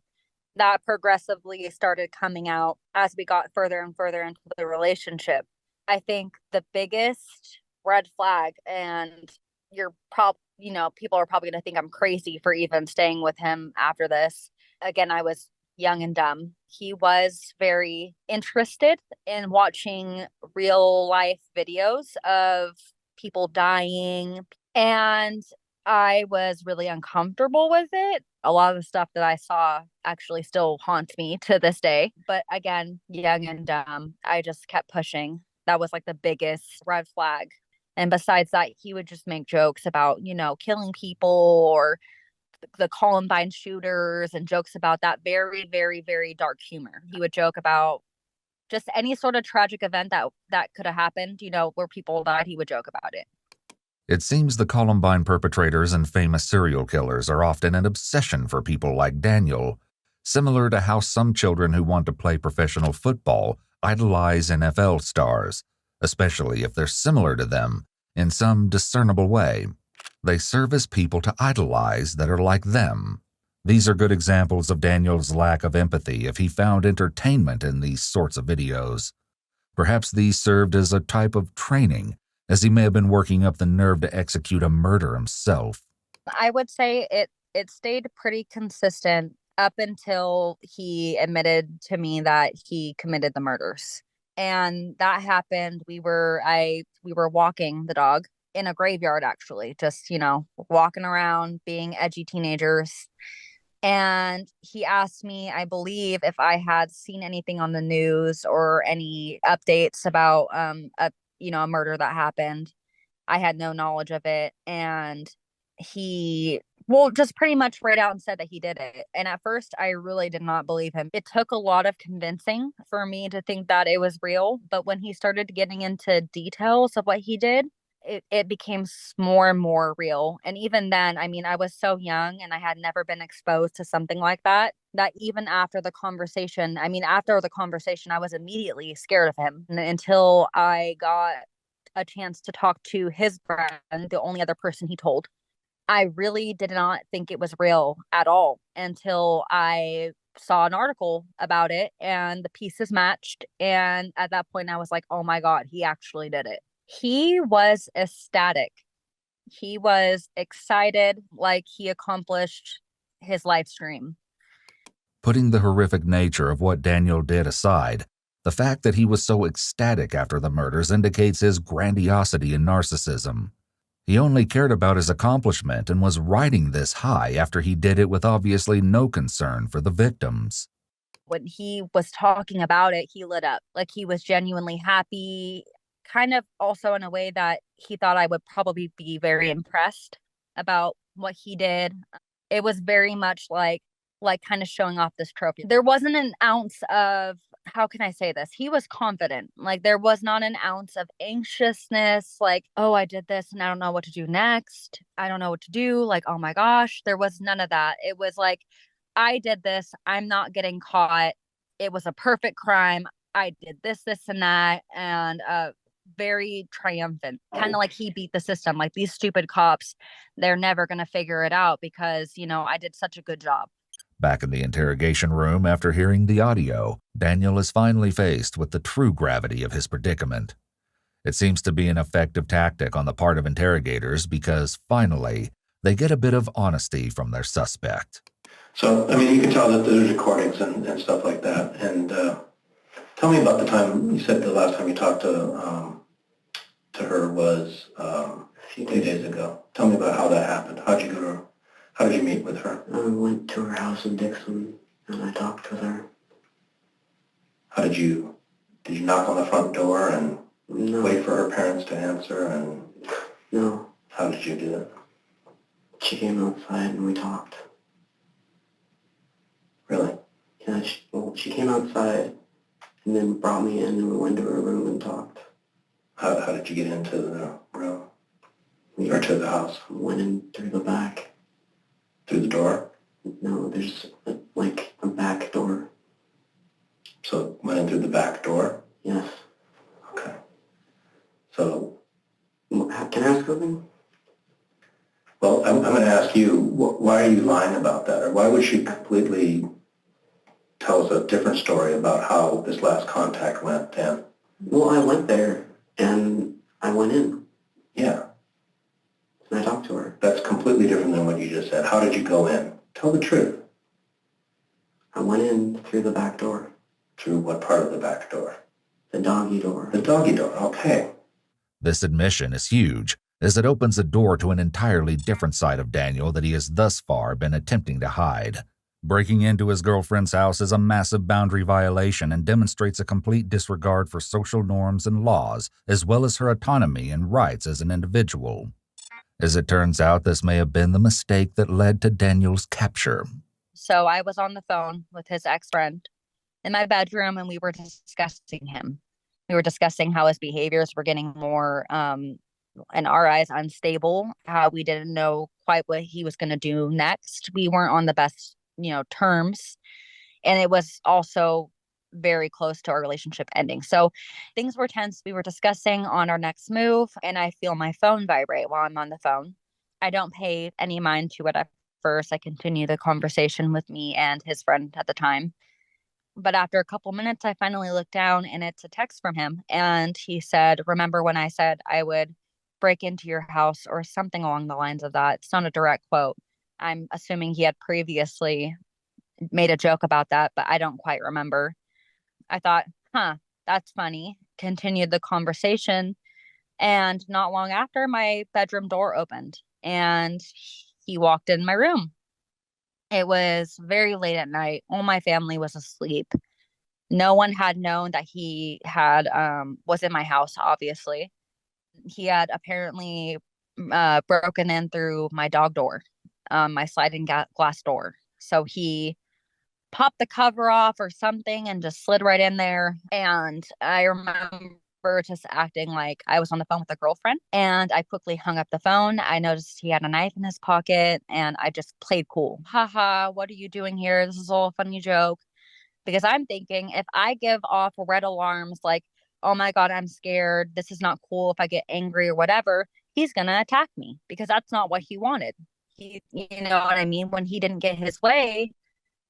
that progressively started coming out as we got further and further into the relationship. I think the biggest red flag, and people are probably going to think I'm crazy for even staying with him after this. Again, I was young and dumb. He was very interested in watching real life videos of people dying, and I was really uncomfortable with it. A lot of the stuff that I saw actually still haunts me to this day. But again, young and dumb, I just kept pushing. That was like the biggest red flag. And besides that, he would just make jokes about, killing people or the Columbine shooters and jokes about that very, very, very dark humor. He would joke about just any sort of tragic event that could have happened, where people died, he would joke about it. It seems the Columbine perpetrators and famous serial killers are often an obsession for people like Daniel, similar to how some children who want to play professional football idolize NFL stars, especially if they're similar to them in some discernible way. They serve as people to idolize that are like them. These are good examples of Daniel's lack of empathy if he found entertainment in these sorts of videos. Perhaps these served as a type of training, as he may have been working up the nerve to execute a murder himself. I would say it stayed pretty consistent up until he admitted to me that he committed the murders. And that happened. We were walking the dog in a graveyard, actually, just, walking around being edgy teenagers. And he asked me, I believe, if I had seen anything on the news or any updates about a murder that happened. I had no knowledge of it. And he, well, just pretty much right out and said that he did it. And at first, I really did not believe him. It took a lot of convincing for me to think that it was real. But when he started getting into details of what he did, it became more and more real. And even then, I mean, I was so young and I had never been exposed to something like that, that even after the conversation, I was immediately scared of him until I got a chance to talk to his friend, the only other person he told. I really did not think it was real at all until I saw an article about it and the pieces matched. And at that point, I was like, oh my God, he actually did it. He was ecstatic. He was excited, like he accomplished his life dream. Putting the horrific nature of what Daniel did aside, the fact that he was so ecstatic after the murders indicates his grandiosity and narcissism. He only cared about his accomplishment and was riding this high after he did it with obviously no concern for the victims. When he was talking about it, he lit up. Like he was genuinely happy, kind of also in a way that he thought I would probably be very impressed about what he did. It was very much like kind of showing off this trophy. There wasn't an ounce of, how can I say this? He was confident. Like there was not an ounce of anxiousness, like, oh, I did this and I don't know what to do next. I don't know what to do. Like, oh my gosh, there was none of that. It was like, I did this. I'm not getting caught. It was a perfect crime. I did this, this, and that. And very triumphant, kind of like he beat the system. Like these stupid cops, they're never going to figure it out because, I did such a good job. Back in the interrogation room after hearing the audio, Daniel is finally faced with the true gravity of his predicament. It seems to be an effective tactic on the part of interrogators because, finally, they get a bit of honesty from their suspect. So, I mean, you can tell that there's recordings and stuff like that. And tell me about the time, you said the last time you talked to her was a few days ago. Tell me about how that happened. How did you meet with her? I went to her house in Dixon and I talked with her. How did you knock on the front door and wait for her parents to answer? And no. How did you do it? She came outside and we talked. Really? Yeah, she came outside and then brought me in and we went to her room and talked. How did you get into the room? Or to the house? Went in through the back. Through the door? No, there's like a back door. So went in through the back door? Yes. Okay. So, Can I ask something? well, I'm going to ask you, why are you lying about that? Or why would she completely tell us a different story about how this last contact went, Dan? Well, I went there, and I went in, Yeah. and I talked to her. That's completely different than what you just said. How did you go in? Tell the truth. I went in through the back door. Through what part of the back door? The doggy door. The doggy door, okay. This admission is huge, as it opens a door to an entirely different side of Daniel that he has thus far been attempting to hide. Breaking into his girlfriend's house is a massive boundary violation and demonstrates a complete disregard for social norms and laws, as well as her autonomy and rights as an individual. As it turns out, this may have been the mistake that led to Daniel's capture. So I was on the phone with his ex-friend in my bedroom, and we were discussing him. We were discussing how his behaviors were getting more, in our eyes, unstable, how we didn't know quite what he was going to do next. We weren't on the best, terms. And it was also very close to our relationship ending. So things were tense. We were discussing on our next move, and I feel my phone vibrate while I'm on the phone. I don't pay any mind to it at first. I continue the conversation with me and his friend at the time. But after a couple minutes, I finally look down, and it's a text from him. And he said, "Remember when I said I would break into your house," or something along the lines of that. It's not a direct quote. I'm assuming he had previously made a joke about that, but I don't quite remember. I thought, that's funny. Continued the conversation. And not long after, my bedroom door opened and he walked in my room. It was very late at night. All my family was asleep. No one had known that he had was in my house, obviously. He had apparently broken in through my dog door, my sliding glass door. So he popped the cover off or something and just slid right in there. And I remember just acting like I was on the phone with a girlfriend, and I quickly hung up the phone. I noticed he had a knife in his pocket, and I just played cool. Haha, what are you doing here? This is all a funny joke. Because I'm thinking, if I give off red alarms like, oh my God, I'm scared, this is not cool, if I get angry or whatever, he's going to attack me, because that's not what he wanted. You know what I mean? When he didn't get his way,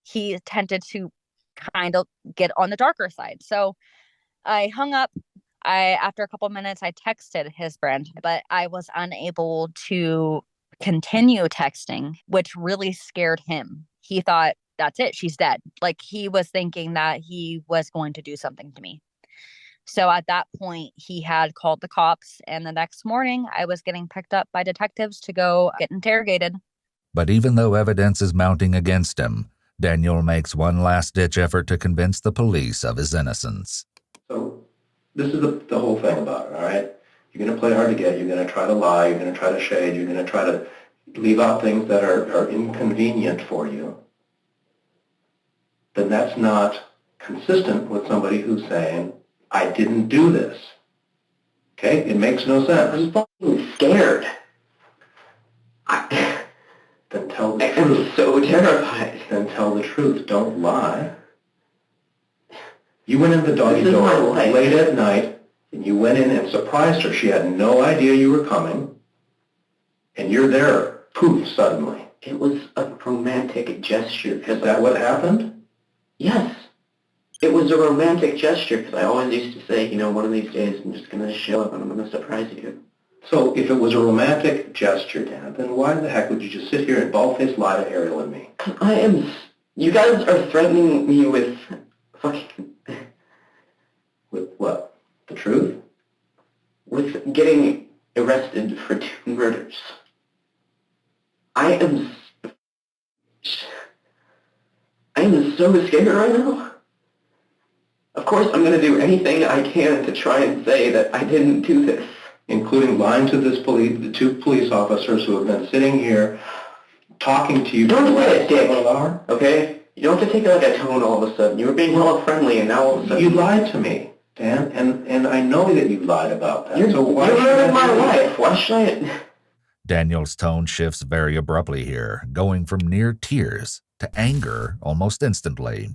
he tended to kind of get on the darker side. So I hung up. After a couple of minutes, I texted his friend, but I was unable to continue texting, which really scared him. He thought, that's it, she's dead. Like, he was thinking that he was going to do something to me. So at that point, he had called the cops, and the next morning I was getting picked up by detectives to go get interrogated. But even though evidence is mounting against him, Daniel makes one last-ditch effort to convince the police of his innocence. So this is the whole thing about it, all right? You're going to play hard to get. You're going to try to lie. You're going to try to shade. You're going to try to leave out things that are inconvenient for you. Then that's not consistent with somebody who's saying, I didn't do this. Okay? It makes no sense. I'm fucking scared. Then tell the truth. I'm so terrified. Then tell the truth. Don't lie. You went in the doggy door late at night, and you went in and surprised her. She had no idea you were coming, and you're there, poof, suddenly. It was a romantic gesture. Is that what happened? Yes. It was a romantic gesture, because I always used to say, one of these days I'm just going to show up and I'm going to surprise you. So if it was a romantic gesture, Dan, then why the heck would you just sit here and bald-faced lie to Ariel and me? You guys are threatening me with fucking... With what? The truth? With getting arrested for 2 murders. I am so scared right now. Of course, I'm going to do anything I can to try and say that I didn't do this. Including lying to the 2 police officers who have been sitting here talking to you for the last several hours. Okay? You don't have to take it like a tone all of a sudden. You were being hella friendly, and now all of a sudden... You lied to me, Dan, and I know that you lied about that. You're ruining my life. Why should I... Daniel's tone shifts very abruptly here, going from near tears to anger almost instantly.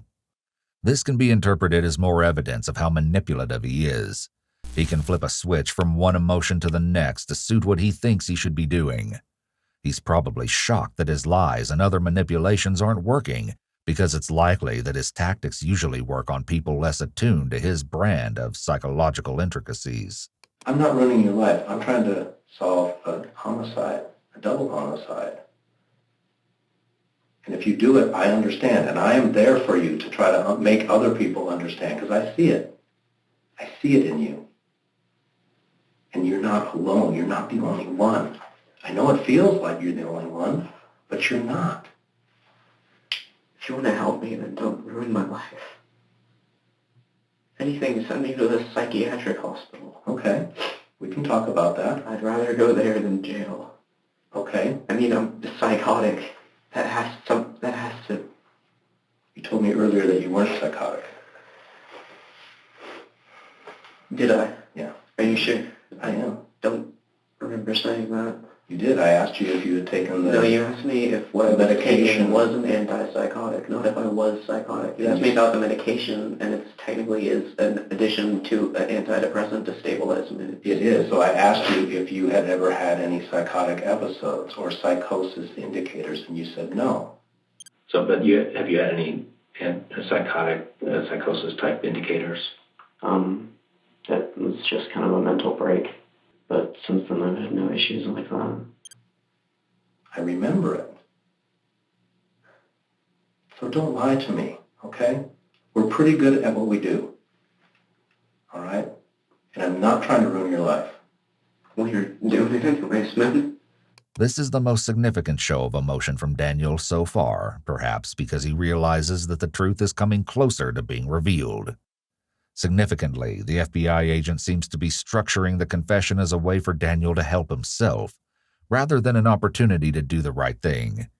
This can be interpreted as more evidence of how manipulative he is. He can flip a switch from one emotion to the next to suit what he thinks he should be doing. He's probably shocked that his lies and other manipulations aren't working, because it's likely that his tactics usually work on people less attuned to his brand of psychological intricacies. I'm not ruining your life. I'm trying to solve a homicide, a double homicide. And if you do it, I understand. And I am there for you to try to make other people understand, because I see it. I see it in you. And you're not alone. You're not the only one. I know it feels like you're the only one, but you're not. If you want to help me, then don't ruin my life. If anything, send me to the psychiatric hospital. Okay, we can talk about that. I'd rather go there than jail. Okay. I mean, I'm psychotic. That has to... You told me earlier that you weren't psychotic. Did I? Yeah. Are you sure? I am. Don't remember saying that. You did. I asked you if you had taken the... No, you asked me if what I was taking was an antipsychotic, not if I was psychotic. You asked me about the medication, and it technically is an addition to an antidepressant to stabilize me. It is. So I asked you if you had ever had any psychotic episodes or psychosis indicators, and you said no. So, but have you had any psychosis type indicators? That was just kind of a mental break. But since then, I've had no issues like that. I remember it. So don't lie to me, okay? We're pretty good at what we do, all right? And I'm not trying to ruin your life. Well, you're doing it anyways, man. This is the most significant show of emotion from Daniel so far, perhaps because he realizes that the truth is coming closer to being revealed. Significantly, the FBI agent seems to be structuring the confession as a way for Daniel to help himself, rather than an opportunity to do the right thing.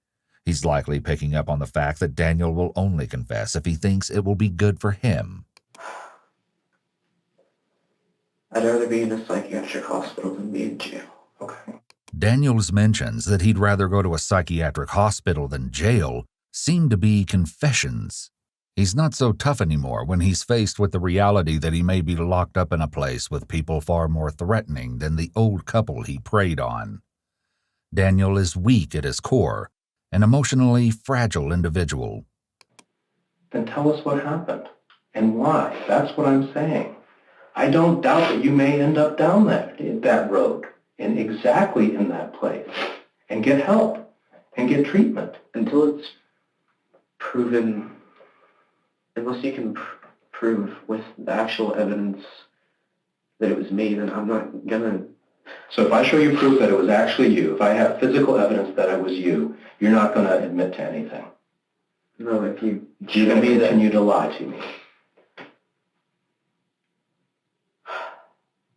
He's likely picking up on the fact that Daniel will only confess if he thinks it will be good for him. I'd rather be in a psychiatric hospital than be in jail. Okay. Daniel's mentions that he'd rather go to a psychiatric hospital than jail seem to be confessions. He's not so tough anymore when he's faced with the reality that he may be locked up in a place with people far more threatening than the old couple he preyed on. Daniel is weak at his core, an emotionally fragile individual. Then tell us what happened and why. That's what I'm saying. I don't doubt that you may end up down that road and exactly in that place and get help and get treatment. Until it's proven... Unless you can prove with the actual evidence that it was me, then I'm not gonna... So if I show you proof that it was actually you, if I have physical evidence that it was you, you're not going to admit to anything. No, if you... You're going to continue to lie to me.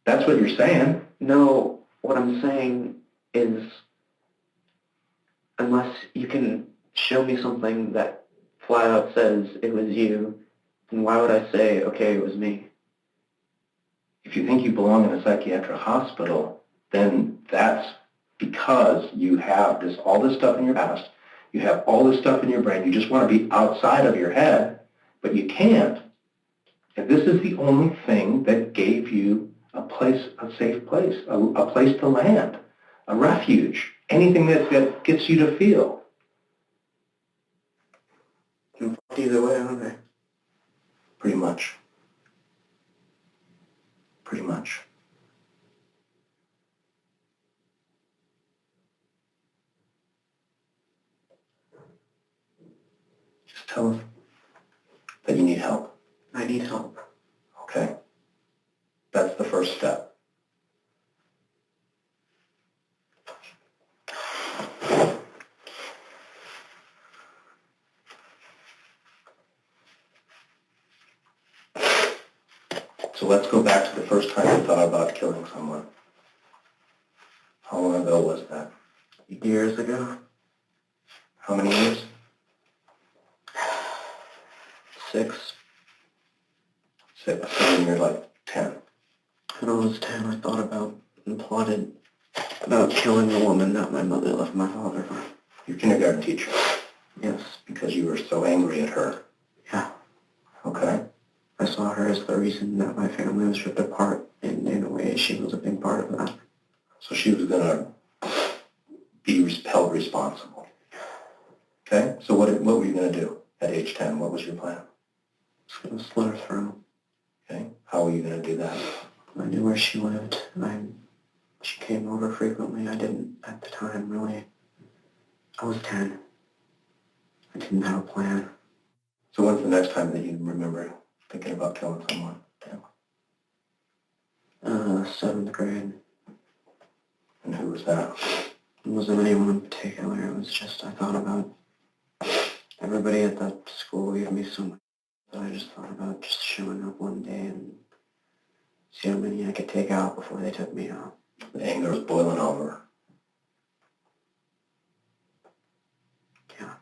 That's what you're saying. No, what I'm saying is, unless you can show me something that flat out says it was you, then why would I say, okay, it was me? If you think you belong in a psychiatric hospital, then that's because you have all this stuff in your past, you have all this stuff in your brain, you just want to be outside of your head, but you can't. And this is the only thing that gave you a safe place, a place to land, a refuge, anything that gets you to feel. Either way, aren't they? Pretty much. Pretty much. Just tell us that you need help. I need help. Okay. That's the first step. So let's go back to the first time you thought about killing someone. How long ago was that? Years ago. How many years? 6. 6. So when you're like 10. When I was 10, I thought about and plotted About killing the woman that my mother left my father for. Your kindergarten teacher? Yes. Because you were so angry at her? Yeah. Okay. I saw her as the reason that my family was ripped apart, and in a way she was a big part of that. So she was going to be held responsible. Okay, so what were you going to do at age 10? What was your plan? I was going to slit her throat. Okay, how were you going to do that? I knew where she lived. She came over frequently. I didn't, at the time, really. I was 10. I didn't have a plan. So when's the next time that you remember thinking about killing someone? 7th grade. And who was that? It wasn't anyone in particular. It was just, I thought about everybody at that school gave me so much that I just thought about just showing up one day and see how many I could take out before they took me out. The anger was boiling over. Yeah.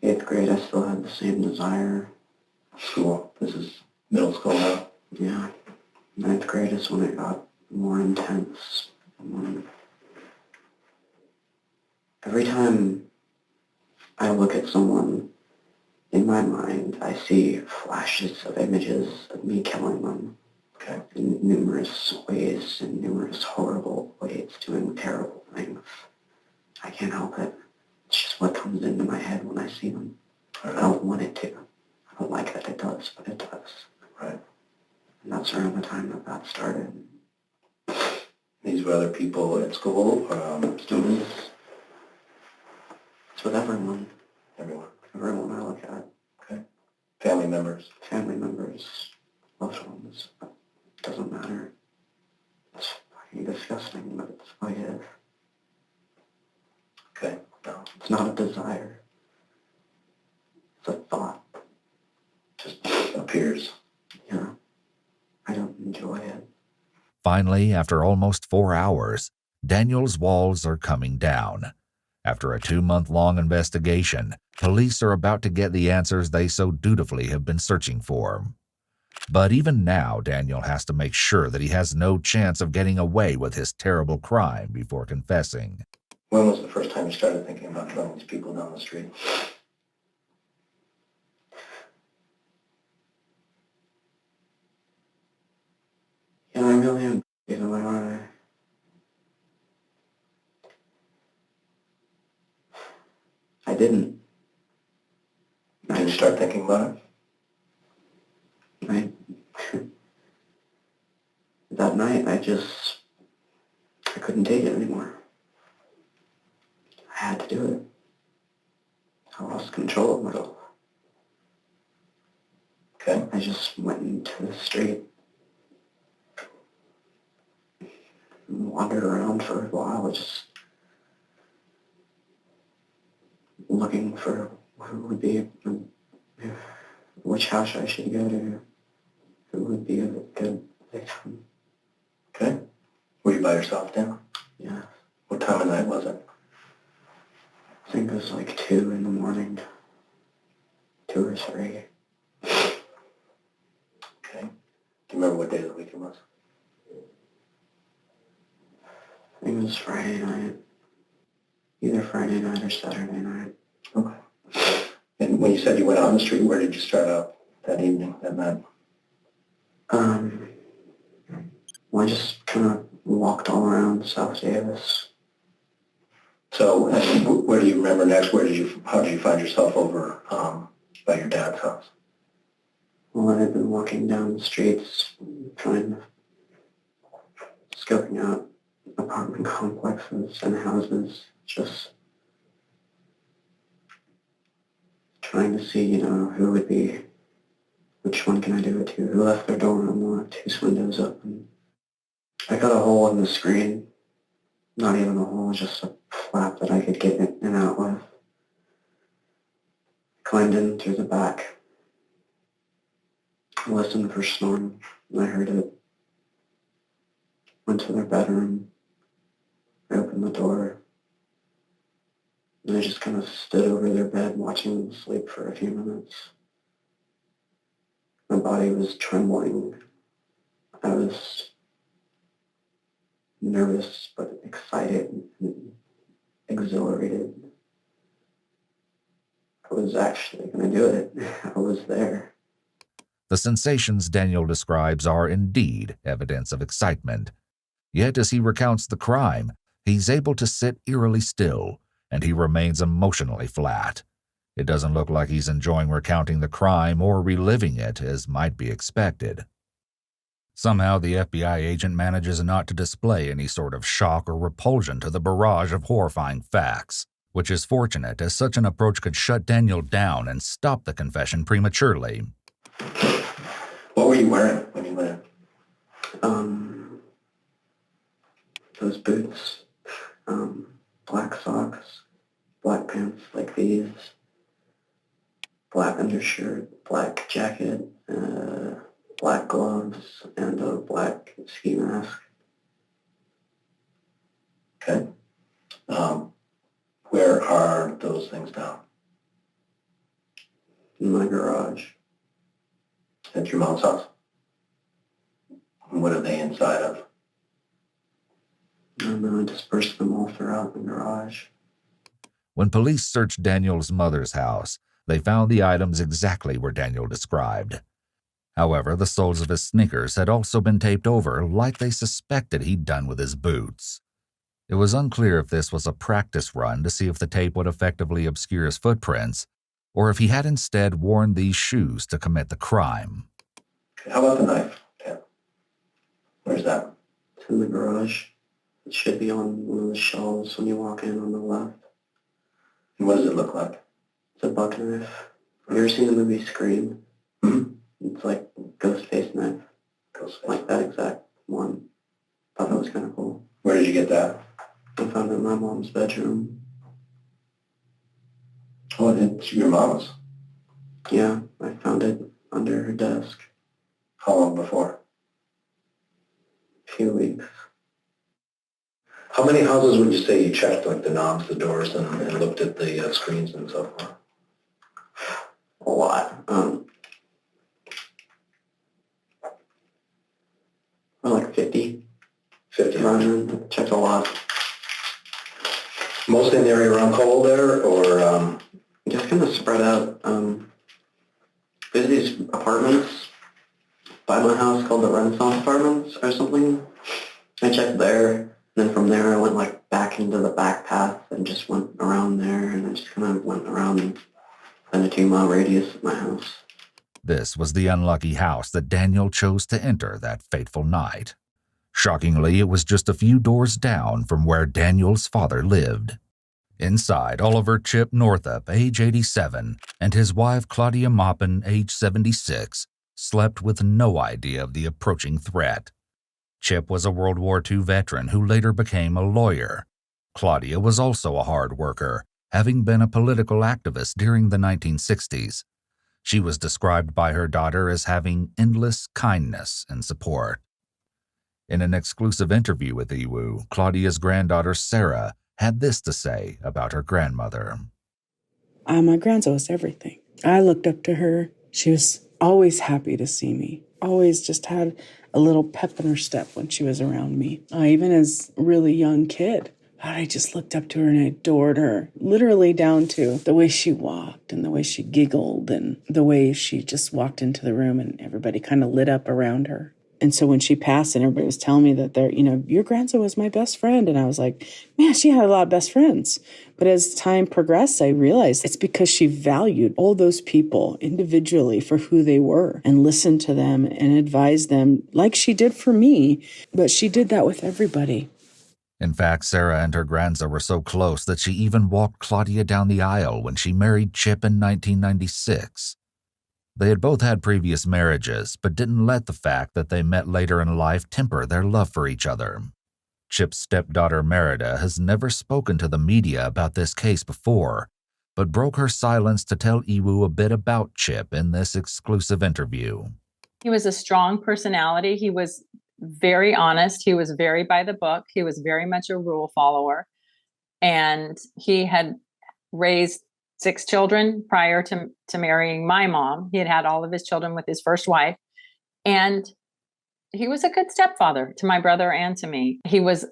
8th grade, I still had the same desire. School. This is middle school now? Yeah. 9th grade is when it got more intense. Every time I look at someone, in my mind, I see flashes of images of me killing them. Okay. In numerous ways, in numerous horrible ways, doing terrible things. I can't help it. It's just what comes into my head when I see them. I don't want it to. I don't like that it does, but it does. Right. And that's around the time that started. These were other people at school, students? It's with everyone. Everyone. Everyone I look at. Okay. Family members? Family members. Loved ones. It doesn't matter. It's fucking disgusting, but it's what it is. Okay. No. It's not a desire. It's a thought. Just appears. Yeah. I don't enjoy it. Finally, after almost 4 hours, Daniel's walls are coming down. After a 2-month-long investigation, police are about to get the answers they so dutifully have been searching for. But even now, Daniel has to make sure that he has no chance of getting away with his terrible crime before confessing. When was the first time you started thinking about killing these people down the street? Yeah, I really am. You know, I didn't. Did you start thinking about it? That night, I couldn't take it anymore. I had to do it. I lost control of myself. Okay. I just went into the street and wandered around for a while, just looking for who would be, which house I should go to, who would be a good victim. Okay. Were you by yourself then? Yeah. What time of night was it? I think it was like 2 in the morning. 2 or 3. Okay. Do you remember what day of the week it was? I think it was Friday night. Either Friday night or Saturday night. Okay. And when you said you went out on the street, where did you start out that evening, that night? Well, I just kind of walked all around South Davis. So, and where do you remember next? How did you find yourself over by your dad's house? Well, I had been walking down the streets, scoping out apartment complexes and houses, just trying to see, who would be, which one can I do it to, who left their door unlocked, whose window's open. I got a hole in the screen, not even a hole, just a flap that I could get in and out with. Climbed in through the back. I listened for snoring, and I heard it. Went to their bedroom. I opened the door. And I just kind of stood over their bed watching them sleep for a few minutes. My body was trembling. I was nervous but excited and exhilarated. I was actually going to do it. I was there. The sensations Daniel describes are indeed evidence of excitement. Yet as he recounts the crime, he's able to sit eerily still, and he remains emotionally flat. It doesn't look like he's enjoying recounting the crime or reliving it, as might be expected. Somehow the FBI agent manages not to display any sort of shock or repulsion to the barrage of horrifying facts, which is fortunate, as such an approach could shut Daniel down and stop the confession prematurely. What were you wearing when you went in? Those boots, black socks, black pants like these, black undershirt, black jacket, black gloves, and a black ski mask. Okay. Where are those things now? In my garage. At your mom's house? And what are they inside of? I don't know, I dispersed them all throughout the garage. When police searched Daniel's mother's house, they found the items exactly where Daniel described. However, the soles of his sneakers had also been taped over like they suspected he'd done with his boots. It was unclear if this was a practice run to see if the tape would effectively obscure his footprints, or if he had instead worn these shoes to commit the crime. How about the knife, Dan? Where's that? It's in the garage. It should be on one of the shelves when you walk in on the left. And what does it look like? It's a buck knife. Have you ever seen the movie Scream? Mm-hmm. It's like Ghostface knife. Ghostface. Like that exact one. Thought that was kind of cool. Where did you get that? I found it in my mom's bedroom. Oh, it's your mom's. Yeah, I found it under her desk. How long before? A few weeks. How many houses would you say you checked, like the knobs, the doors, and looked at the screens and so forth? A lot. Like 50. 50. Around, checked a lot. Mostly in the area around Cole there, or? Just kind of spread out. There's these apartments by my house called the Renaissance Apartments or something. I checked there, and then from there I went like back into the back path and just went around there, and I just kind of went around in a 2-mile radius of my house. This was the unlucky house that Daniel chose to enter that fateful night. Shockingly, it was just a few doors down from where Daniel's father lived. Inside, Oliver Chip Northup, age 87, and his wife Claudia Maupin, age 76, slept with no idea of the approaching threat. Chip was a World War II veteran who later became a lawyer. Claudia was also a hard worker, having been a political activist during the 1960s. She was described by her daughter as having endless kindness and support. In an exclusive interview with Iwu, Claudia's granddaughter Sarah had this to say about her grandmother. My grandma was everything. I looked up to her. She was always happy to see me, always just had a little pep in her step when she was around me. Even as a really young kid, I just looked up to her and I adored her, literally down to the way she walked and the way she giggled and the way she just walked into the room and everybody kind of lit up around her. And so when she passed and everybody was telling me that your grandson was my best friend. And I was like, man, she had a lot of best friends. But as time progressed, I realized it's because she valued all those people individually for who they were and listened to them and advised them like she did for me. But she did that with everybody. In fact, Sarah and her grandson were so close that she even walked Claudia down the aisle when she married Chip in 1996. They had both had previous marriages, but didn't let the fact that they met later in life temper their love for each other. Chip's stepdaughter Merida has never spoken to the media about this case before, but broke her silence to tell Iwu a bit about Chip in this exclusive interview. He was a strong personality. He was very honest. He was very by the book. He was very much a rule follower. And he had raised 6 children prior to marrying my mom. He had had all of his children with his first wife. And a good stepfather to my brother and to me. He was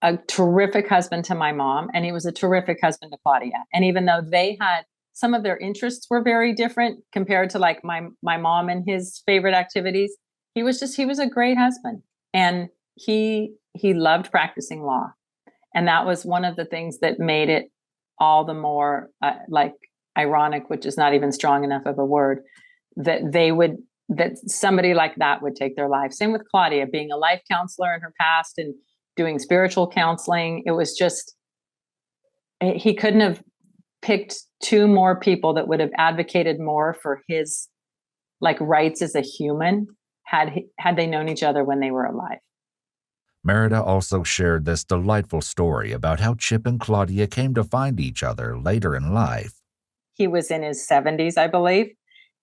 a terrific husband to my mom, and he was a terrific husband to Claudia. And even though they had some of their interests were very different compared to like my mom and his favorite activities, he was a great husband. And he loved practicing law. And that was one of the things that made it all the more like ironic, which is not even strong enough of a word, that somebody like that would take their life. Same with Claudia, being a life counselor in her past and doing spiritual counseling. It was just, he couldn't have picked two more people that would have advocated more for his like rights as a human had they known each other when they were alive. Merida also shared this delightful story about how Chip and Claudia came to find each other later in life. He was in his 70s, I believe.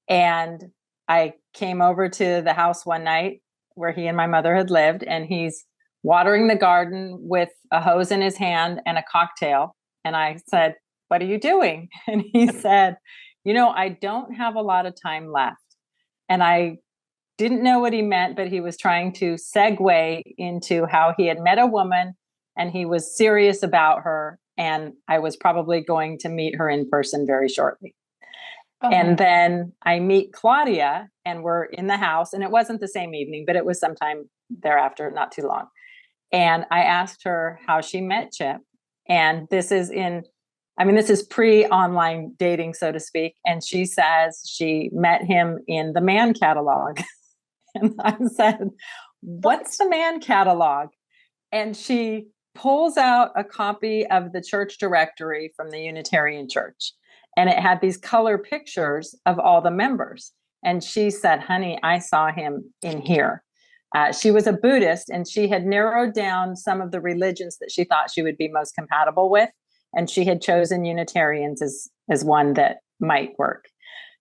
And I came over to the house one night where he and my mother had lived, and he's watering the garden with a hose in his hand and a cocktail. And I said, "What are you doing?" And he said, "I don't have a lot of time left." And I didn't know what he meant, but he was trying to segue into how he had met a woman and he was serious about her. And I was probably going to meet her in person very shortly. Uh-huh. And then I meet Claudia and we're in the house, and it wasn't the same evening, but it was sometime thereafter, not too long. And I asked her how she met Chip. And this is pre-online dating, so to speak. And she says she met him in the Man catalog. And I said, "What's the Man catalog?" And she pulls out a copy of the church directory from the Unitarian Church. And it had these color pictures of all the members. And she said, "Honey, I saw him in here." She was a Buddhist, and she had narrowed down some of the religions that she thought she would be most compatible with. And she had chosen Unitarians as one that might work.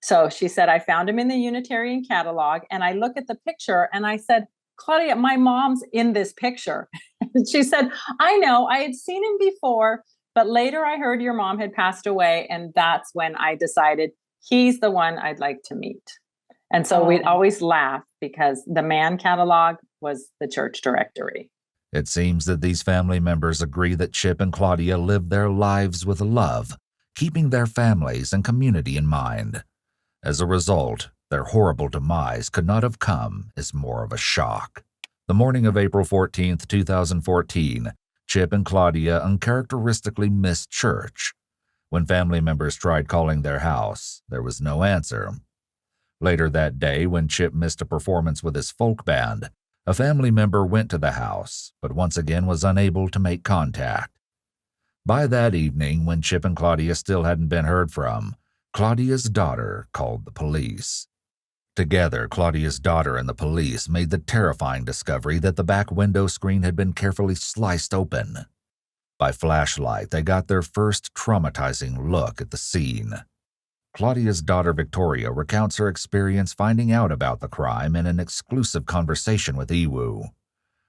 So she said, "I found him in the Unitarian catalog." And I look at the picture and I said, "Claudia, my mom's in this picture." And she said, "I know, I had seen him before, but later I heard your mom had passed away. And that's when I decided he's the one I'd like to meet." And so we'd always laugh because the Man catalog was the church directory. It seems that these family members agree that Chip and Claudia lived their lives with love, keeping their families and community in mind. As a result, their horrible demise could not have come as more of a shock. The morning of April 14, 2014, Chip and Claudia uncharacteristically missed church. When family members tried calling their house, there was no answer. Later that day, when Chip missed a performance with his folk band, a family member went to the house, but once again was unable to make contact. By that evening, when Chip and Claudia still hadn't been heard from, Claudia's daughter called the police. Together, Claudia's daughter and the police made the terrifying discovery that the back window screen had been carefully sliced open. By flashlight, they got their first traumatizing look at the scene. Claudia's daughter Victoria recounts her experience finding out about the crime in an exclusive conversation with Iwu.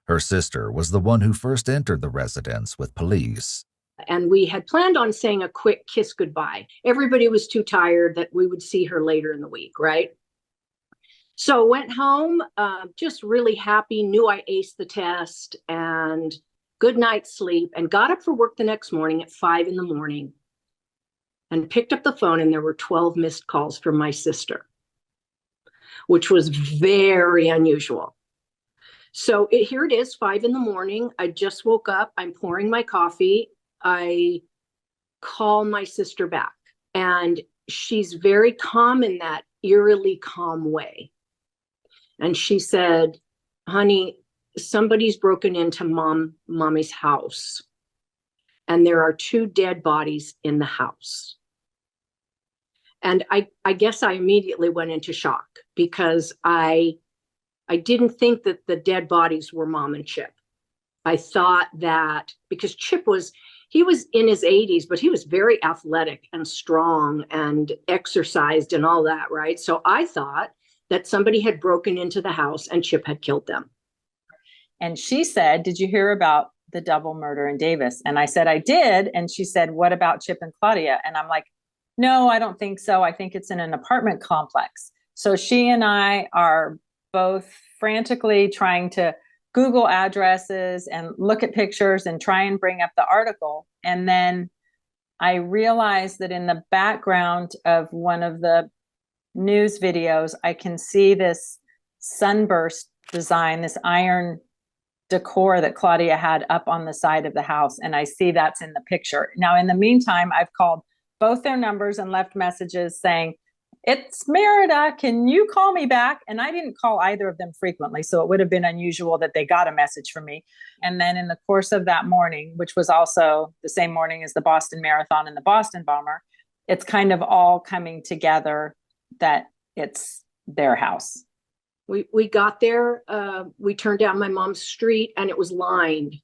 Her sister was the one who first entered the residence with police. And we had planned on saying a quick kiss goodbye. Everybody was too tired that we would see her later in the week, right? So went home, just really happy, knew I aced the test, and good night's sleep, and got up for work the next morning at 5 a.m. and picked up the phone, and there were 12 missed calls from my sister, which was very unusual. So here it is, 5 a.m. I just woke up. I'm pouring my coffee. I call my sister back, and she's very calm in that eerily calm way. And she said, "Honey, somebody's broken into mommy's house, and there are 2 dead bodies in the house." And I guess I immediately went into shock because I didn't think that the dead bodies were Mom and Chip. I thought that because Chip he was in his 80s, but he was very athletic and strong and exercised and all that, right? So I thought that somebody had broken into the house and Chip had killed them. And she said, "Did you hear about the double murder in Davis?" And I said, "I did." And she said, "What about Chip and Claudia?" And I'm like, "No, I don't think so. I think it's in an apartment complex." So she and I are both frantically trying to Google addresses and look at pictures and try and bring up the article. And then I realized that in the background of one of the news videos, I can see this sunburst design, this iron decor that Claudia had up on the side of the house. And I see that's in the picture. Now, in the meantime, I've called both their numbers and left messages saying, "It's Merida, can you call me back?" And I didn't call either of them frequently, so it would have been unusual that they got a message from me. And then in the course of that morning, which was also the same morning as the Boston Marathon and the Boston bomber, it's kind of all coming together that it's their house. We got there, we turned down my mom's street, and it was lined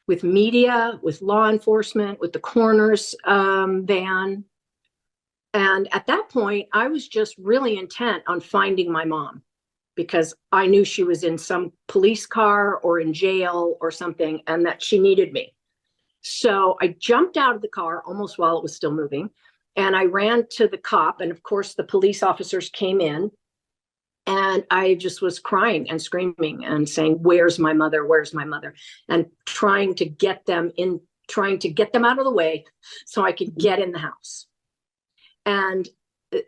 with media, with law enforcement, with the coroner's van. And at that point, I was just really intent on finding my mom because I knew she was in some police car or in jail or something and that she needed me. So I jumped out of the car almost while it was still moving, and I ran to the cop. And of course, the police officers came in, and I just was crying and screaming and saying, "Where's my mother? Where's my mother?" And trying to get them out of the way so I could get in the house. And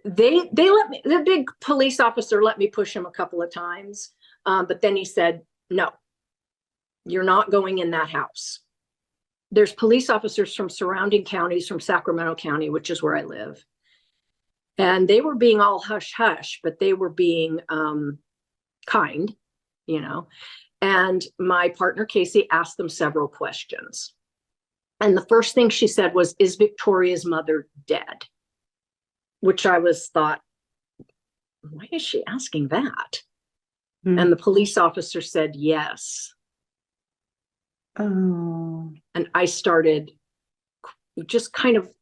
they let me, the big police officer let me push him a couple of times. But then he said, "No, you're not going in that house." There's police officers from surrounding counties, from Sacramento County, which is where I live. And they were being all hush hush, but they were being kind, you know. And my partner, Casey, asked them several questions. And the first thing she said was, "Is Victoria's mother dead?" Which I thought, why is she asking that? And the police officer said, "Yes." Oh. And I started just kind of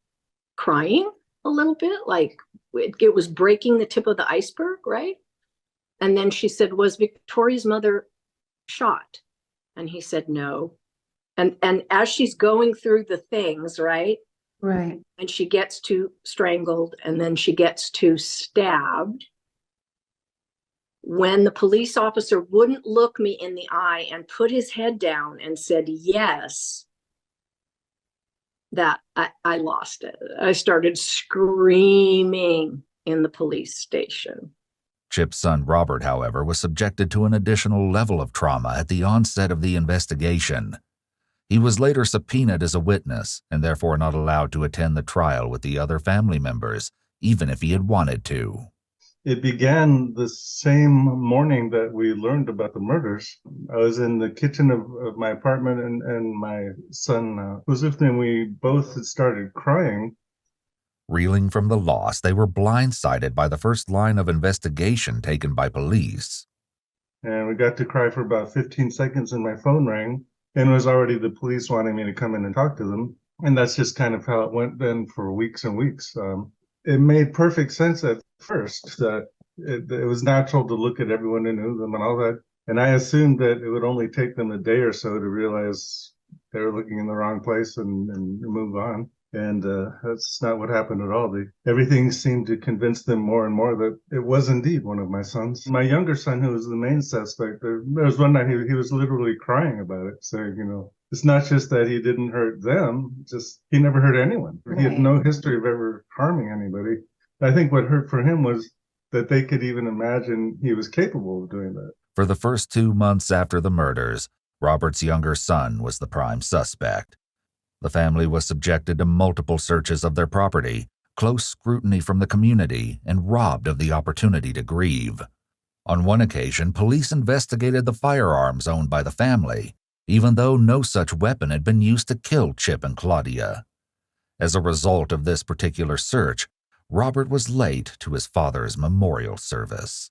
crying a little bit, like it was breaking the tip of the iceberg, right? And then she said, "Was Victoria's mother shot?" And he said, "No." And as she's going through the things, right? Right. And she gets to strangled, and then she gets to stabbed. When the police officer wouldn't look me in the eye and put his head down and said, "Yes," that I lost it. I started screaming in the police station. Chip's son Robert, however, was subjected to an additional level of trauma at the onset of the investigation. He was later subpoenaed as a witness and therefore not allowed to attend the trial with the other family members, even if he had wanted to. It began the same morning that we learned about the murders. I was in the kitchen of my apartment, and my son was with me, and we both had started crying. Reeling from the loss, they were blindsided by the first line of investigation taken by police. And we got to cry for about 15 seconds, and my phone rang, and it was already the police wanting me to come in and talk to them. And that's just kind of how it went then for weeks and weeks. It made perfect sense at first that it was natural to look at everyone who knew them and all that. And I assumed that it would only take them a day or so to realize they were looking in the wrong place and move on. And that's not what happened at all. Everything seemed to convince them more and more that it was indeed one of my sons. My younger son, who was the main suspect, there was one night he was literally crying about it, saying, it's not just that he didn't hurt them, just he never hurt anyone. Right. He had no history of ever harming anybody. I think what hurt for him was that they could even imagine he was capable of doing that. For the first 2 months after the murders, Robert's younger son was the prime suspect. The family was subjected to multiple searches of their property, close scrutiny from the community, and robbed of the opportunity to grieve. On one occasion, police investigated the firearms owned by the family, even though no such weapon had been used to kill Chip and Claudia. As a result of this particular search, Robert was late to his father's memorial service.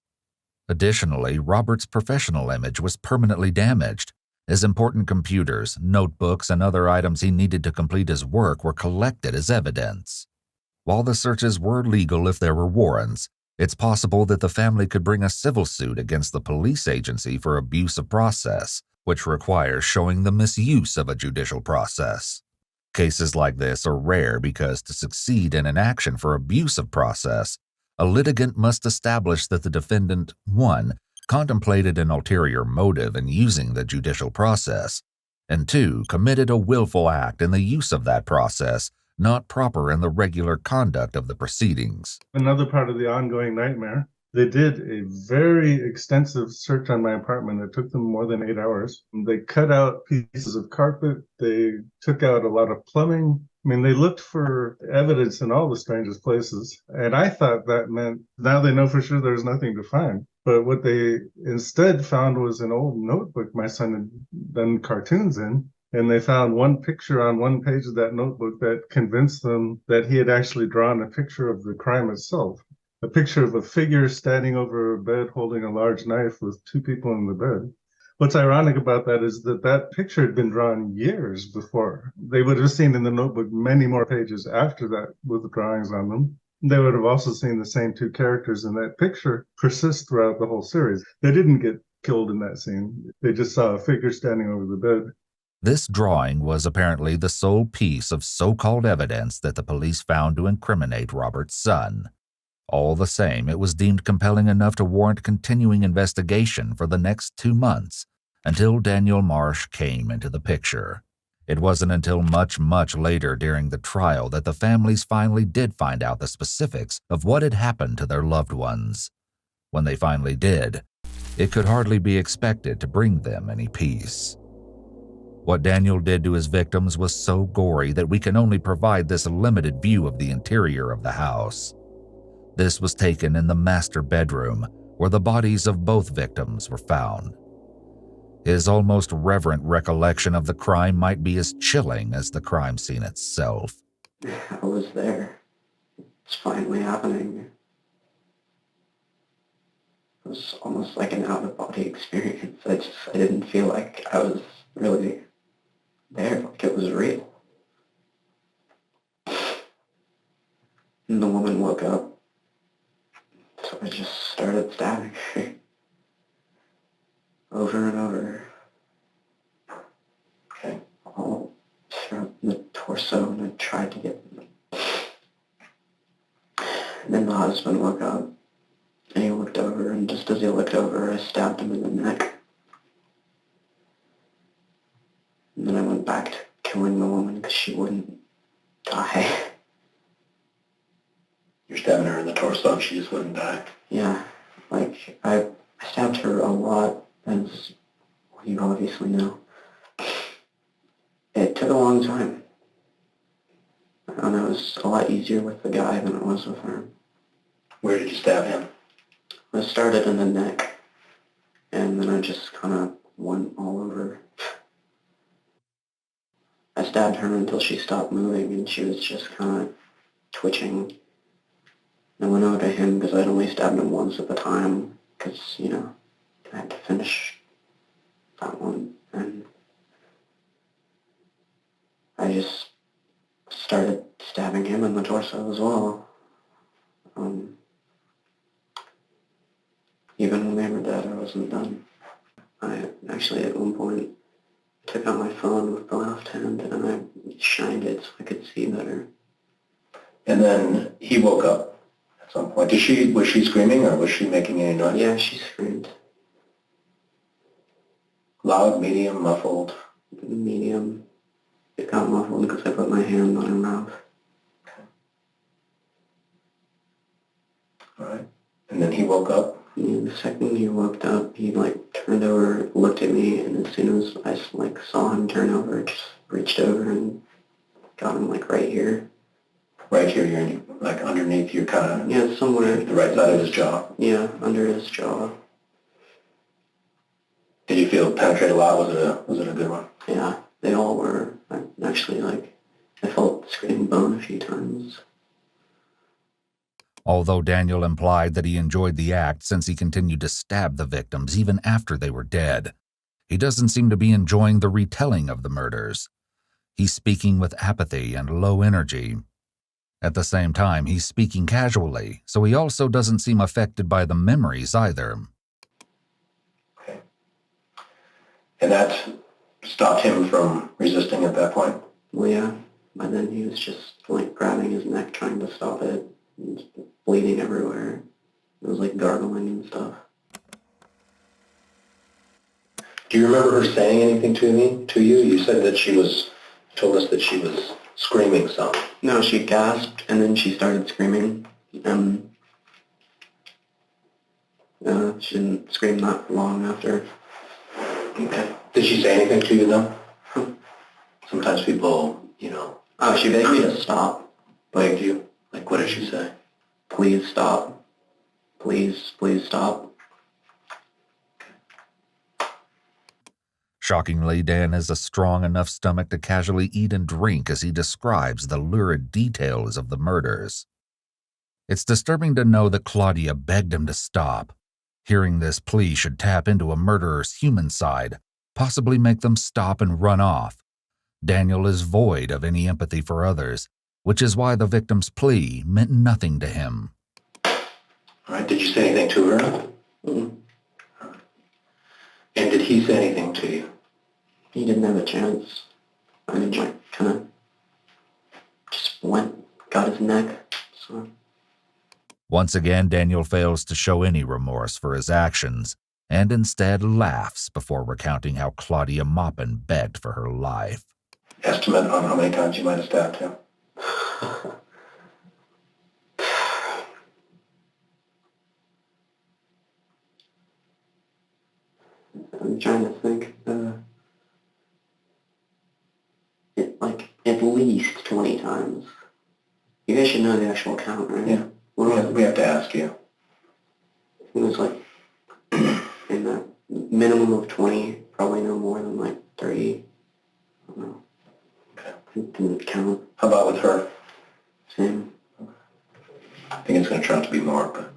Additionally, Robert's professional image was permanently damaged. His important computers, notebooks, and other items he needed to complete his work were collected as evidence. While the searches were legal if there were warrants, it's possible that the family could bring a civil suit against the police agency for abuse of process, which requires showing the misuse of a judicial process. Cases like this are rare because to succeed in an action for abuse of process, a litigant must establish that the defendant, 1, contemplated an ulterior motive in using the judicial process, and 2, committed a willful act in the use of that process, not proper in the regular conduct of the proceedings. Another part of the ongoing nightmare, they did a very extensive search on my apartment. It took them more than 8 hours. They cut out pieces of carpet. They took out a lot of plumbing. I mean, they looked for evidence in all the strangest places. And I thought that meant now they know for sure there's nothing to find. But what they instead found was an old notebook my son had done cartoons in. And they found one picture on one page of that notebook that convinced them that he had actually drawn a picture of the crime itself. A picture of a figure standing over a bed holding a large knife with 2 people in the bed. What's ironic about that is that that picture had been drawn years before. They would have seen in the notebook many more pages after that with the drawings on them. They would have also seen the same 2 characters in that picture persist throughout the whole series. They didn't get killed in that scene. They just saw a figure standing over the bed. This drawing was apparently the sole piece of so-called evidence that the police found to incriminate Robert's son. All the same, it was deemed compelling enough to warrant continuing investigation for the next 2 months until Daniel Marsh came into the picture. It wasn't until much, much later during the trial that the families finally did find out the specifics of what had happened to their loved ones. When they finally did, it could hardly be expected to bring them any peace. What Daniel did to his victims was so gory that we can only provide this limited view of the interior of the house. This was taken in the master bedroom, where the bodies of both victims were found. His almost reverent recollection of the crime might be as chilling as the crime scene itself. I was there. It's finally happening. It was almost like an out-of-body experience. I didn't feel like I was really there, like it was real. And the woman woke up. So I just started stabbing her over and over. Okay. All throughout the torso, and I tried to get... And then the husband woke up, and he looked over, and just as he looked over, I stabbed him in the neck. And then I went back to killing the woman because she wouldn't die. You're stabbing her in the torso and she just wouldn't die. Yeah, like, I stabbed her a lot, as you obviously know. It took a long time. I don't know, it was a lot easier with the guy than it was with her. Where did you stab him? I started in the neck, and then I just kind of went all over. I stabbed her until she stopped moving, and she was just kind of twitching. I went over to him because I'd only stabbed him once at the time, because, you know, I had to finish that one. And I just started stabbing him in the torso as well. Even when they were dead, I wasn't done. I actually, at one point, took out my phone with the left hand and I shined it so I could see better. And then he woke up at some point. Was she screaming or was she making any noise? Yeah, she screamed. Loud, medium, muffled? Medium. It got muffled because I put my hand on her mouth. Okay. All right. And then he woke up? Yeah, the second he woke up, he turned over, looked at me, and as soon as I saw him turn over, just reached over and got him right here. Right here, you're underneath your kind of... Yeah, somewhere. The right side of his jaw? Yeah, under his jaw. Did you feel penetrated a lot? Was it a good one? Yeah, they all were. I felt scraping bone a few times. Although Daniel implied that he enjoyed the act since he continued to stab the victims even after they were dead, he doesn't seem to be enjoying the retelling of the murders. He's speaking with apathy and low energy. At the same time, he's speaking casually, so he also doesn't seem affected by the memories either. Okay. And that stopped him from resisting at that point? Well, yeah. By then he was just grabbing his neck, trying to stop it. And bleeding everywhere. It was gargling and stuff. Do you remember her saying anything to you? You said that told us that she was screaming some. No, she gasped and then she started screaming. She didn't scream that long after. Okay. Did she say anything to you though? Sometimes people, Oh, she begged me to stop. begged you. Like, what did she say? Please stop. Please stop. Shockingly, Dan has a strong enough stomach to casually eat and drink as he describes the lurid details of the murders. It's disturbing to know that Claudia begged him to stop. Hearing this plea should tap into a murderer's human side, possibly make them stop and run off. Daniel is void of any empathy for others, which is why the victim's plea meant nothing to him. All right, did you say anything to her? Mm-hmm. And did he say anything to you? He didn't have a chance. I mean, kind of just got his neck. So. Once again, Daniel fails to show any remorse for his actions and instead laughs before recounting how Claudia Maupin begged for her life. Estimate on how many times you might have stabbed him? I'm trying to think. At least 20 times. You guys should know the actual count, right? Yeah. We have to ask you. It was in that minimum of 20, probably no more than 30. I don't know. Okay. It didn't count. How about with her? Same. I think it's going to turn out to be more, but...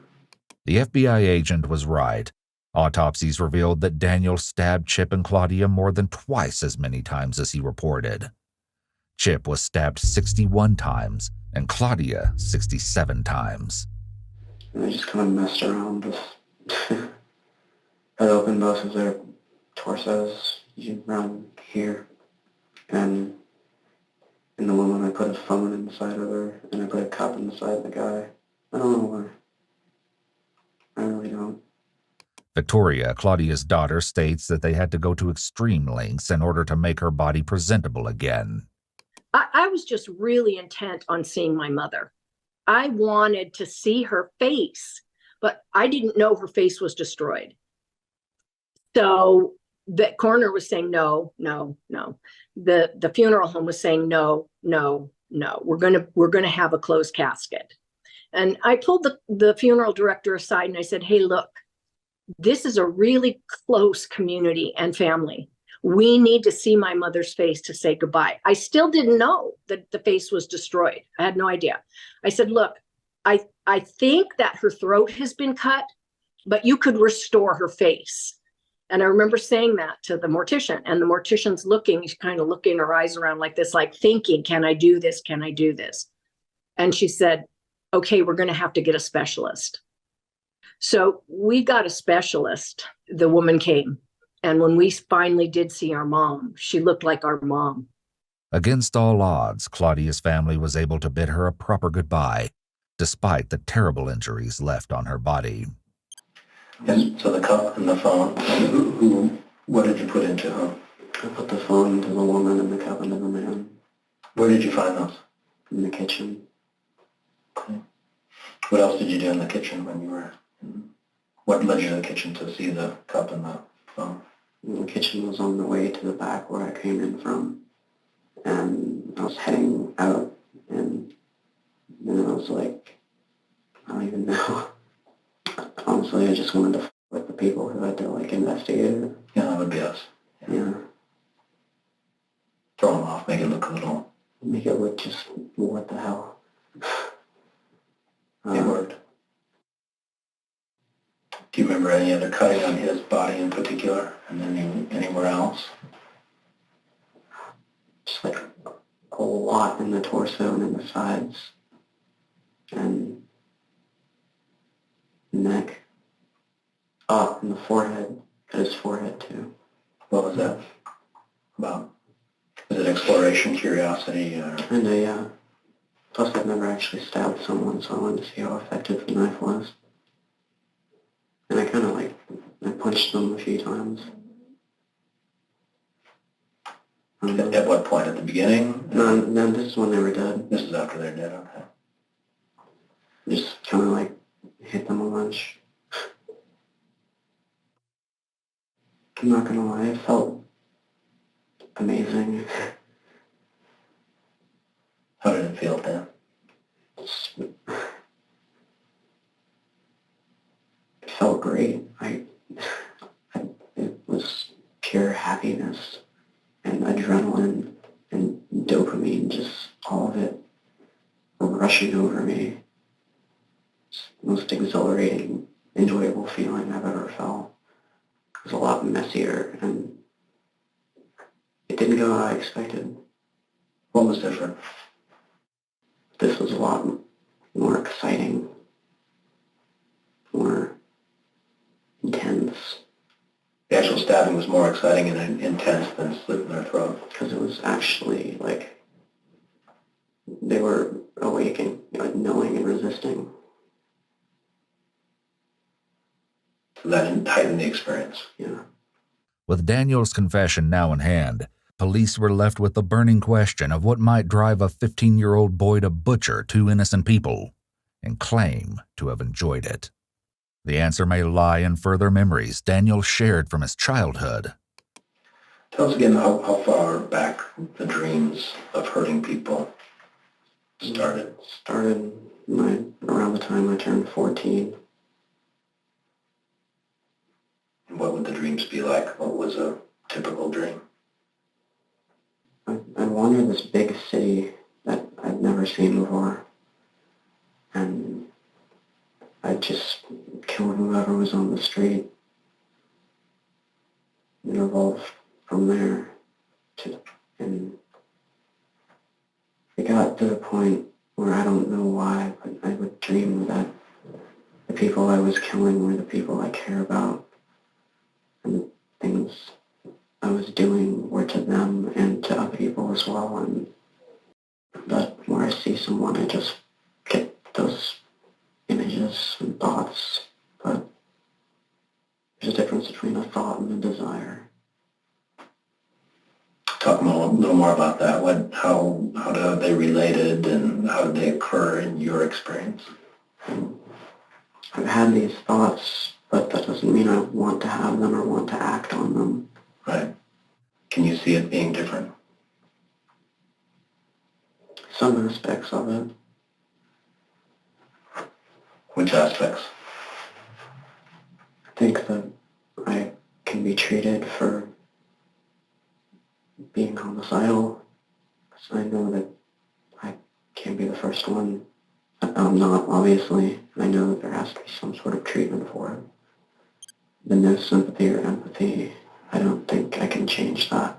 The FBI agent was right. Autopsies revealed that Daniel stabbed Chip and Claudia more than twice as many times as he reported. Chip was stabbed 61 times and Claudia 67 times. And I just kind of messed around with... I opened both of their torsos around here. And in the woman, I put a phone inside of her, and I put a cup inside the guy. I don't know why. I really don't. Victoria, Claudia's daughter, states that they had to go to extreme lengths in order to make her body presentable again. I was just really intent on seeing my mother. I wanted to see her face, but I didn't know her face was destroyed. So the coroner was saying, no. The funeral home was saying, no. We're gonna have a closed casket. And I pulled the funeral director aside and I said, hey, look, this is a really close community and family. We need to see my mother's face to say goodbye. I still didn't know that the face was destroyed. I had no idea. I said, look, I think that her throat has been cut, but you could restore her face. And I remember saying that to the mortician, and the mortician's she's kind of looking her eyes around like this, like thinking, can I do this? Can I do this? And she said, okay, we're going to have to get a specialist. So we got a specialist. The woman came. And when we finally did see our mom, she looked like our mom. Against all odds, Claudia's family was able to bid her a proper goodbye, despite the terrible injuries left on her body. Yes, so the cup and the phone, what did you put into them? I put the phone into the woman and the cup into the man. Where did you find those? In the kitchen. Okay. What else did you do in the kitchen when you were what led you to the kitchen to see the cup and the phone? The kitchen was on the way to the back where I came in from. And I was heading out, and then I was like, I don't even know. Honestly, I just wanted to f with the people who had to investigate it. Yeah, that would be us. Yeah. Throw them off, make it look a little... Make it look just, what the hell. It worked. Do you remember any other cutting on his body in particular, and then anywhere else? Just a lot in the torso and in the sides. And neck. Oh, and the forehead. Cut his forehead too. What was that about? Was it exploration, curiosity, or... Kinda, yeah. Plus I've never actually stabbed someone, so I wanted to see how effective the knife was. And I kinda I punched them a few times. At what point? At the beginning? No, this is when they were dead. This is after they're dead, okay. Just kind of like hit them a bunch. I'm not gonna lie, it felt amazing. How did it feel then? It felt great. It was pure happiness and adrenaline and dopamine, just all of it rushing over me. It's the most exhilarating, enjoyable feeling I've ever felt. It was a lot messier and it didn't go how I expected. What was different? This was a lot more exciting, more intense. The actual stabbing was more exciting and intense than slit in their throat. Because it was actually like they were awaking, like knowing and resisting. So that heightened the experience. Yeah. With Daniel's confession now in hand, police were left with the burning question of what might drive a 15-year-old boy to butcher two innocent people and claim to have enjoyed it. The answer may lie in further memories Daniel shared from his childhood. Tell us again how far back the dreams of hurting people started. Started around the time I turned 14. And what would the dreams be like? What was a typical dream? I wandered this big city that I'd never seen before. And I just killed whoever was on the street. It evolved from there and it got to the point where I don't know why, but I would dream that the people I was killing were the people I care about. And the things I was doing were to them and to other people as well. And that where I see someone, I just get those images and thoughts. But there's a difference between a thought and a desire. Talk a little more about that. How they related and how did they occur in your experience? I've had these thoughts, but that doesn't mean I want to have them or want to act on them. Right. Can you see it being different? Some aspects of it. Which aspects? I think that I can be treated for being homicidal. So I know that I can't be the first one. I'm not, obviously. I know that there has to be some sort of treatment for it. The no sympathy or empathy, I don't think I can change that.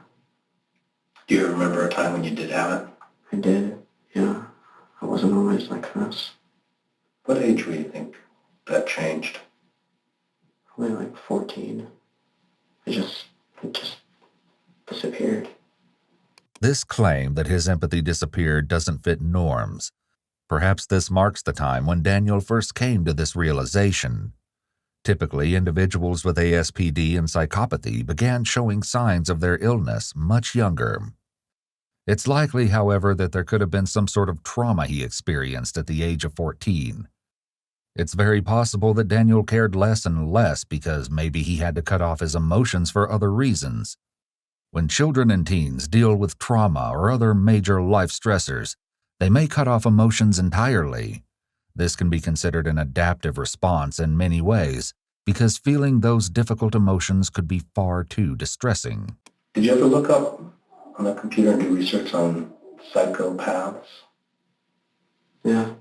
Do you remember a time when you did have it? I did, yeah. I wasn't always like this. What age were you think that changed? Probably like 14. It just disappeared. This claim that his empathy disappeared doesn't fit norms. Perhaps this marks the time when Daniel first came to this realization. Typically, individuals with ASPD and psychopathy began showing signs of their illness much younger. It's likely, however, that there could have been some sort of trauma he experienced at the age of 14. It's very possible that Daniel cared less and less because maybe he had to cut off his emotions for other reasons. When children and teens deal with trauma or other major life stressors, they may cut off emotions entirely. This can be considered an adaptive response in many ways because feeling those difficult emotions could be far too distressing. Did you ever look up on the computer and do research on psychopaths? Yeah.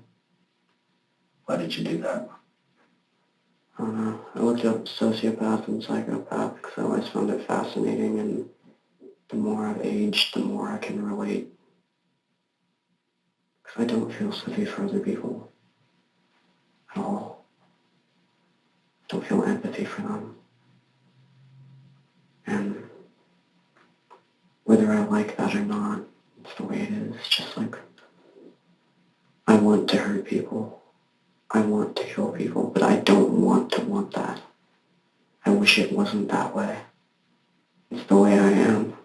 Why did you do that? I don't know. I looked up sociopath and psychopath because I always found it fascinating, and the more I've aged, the more I can relate. Because I don't feel sympathy for other people at all. I don't feel empathy for them. And whether I like that or not, it's the way it is. It's just like, I want to hurt people. I want to kill people, but I don't want to want that. I wish it wasn't that way. It's the way I am.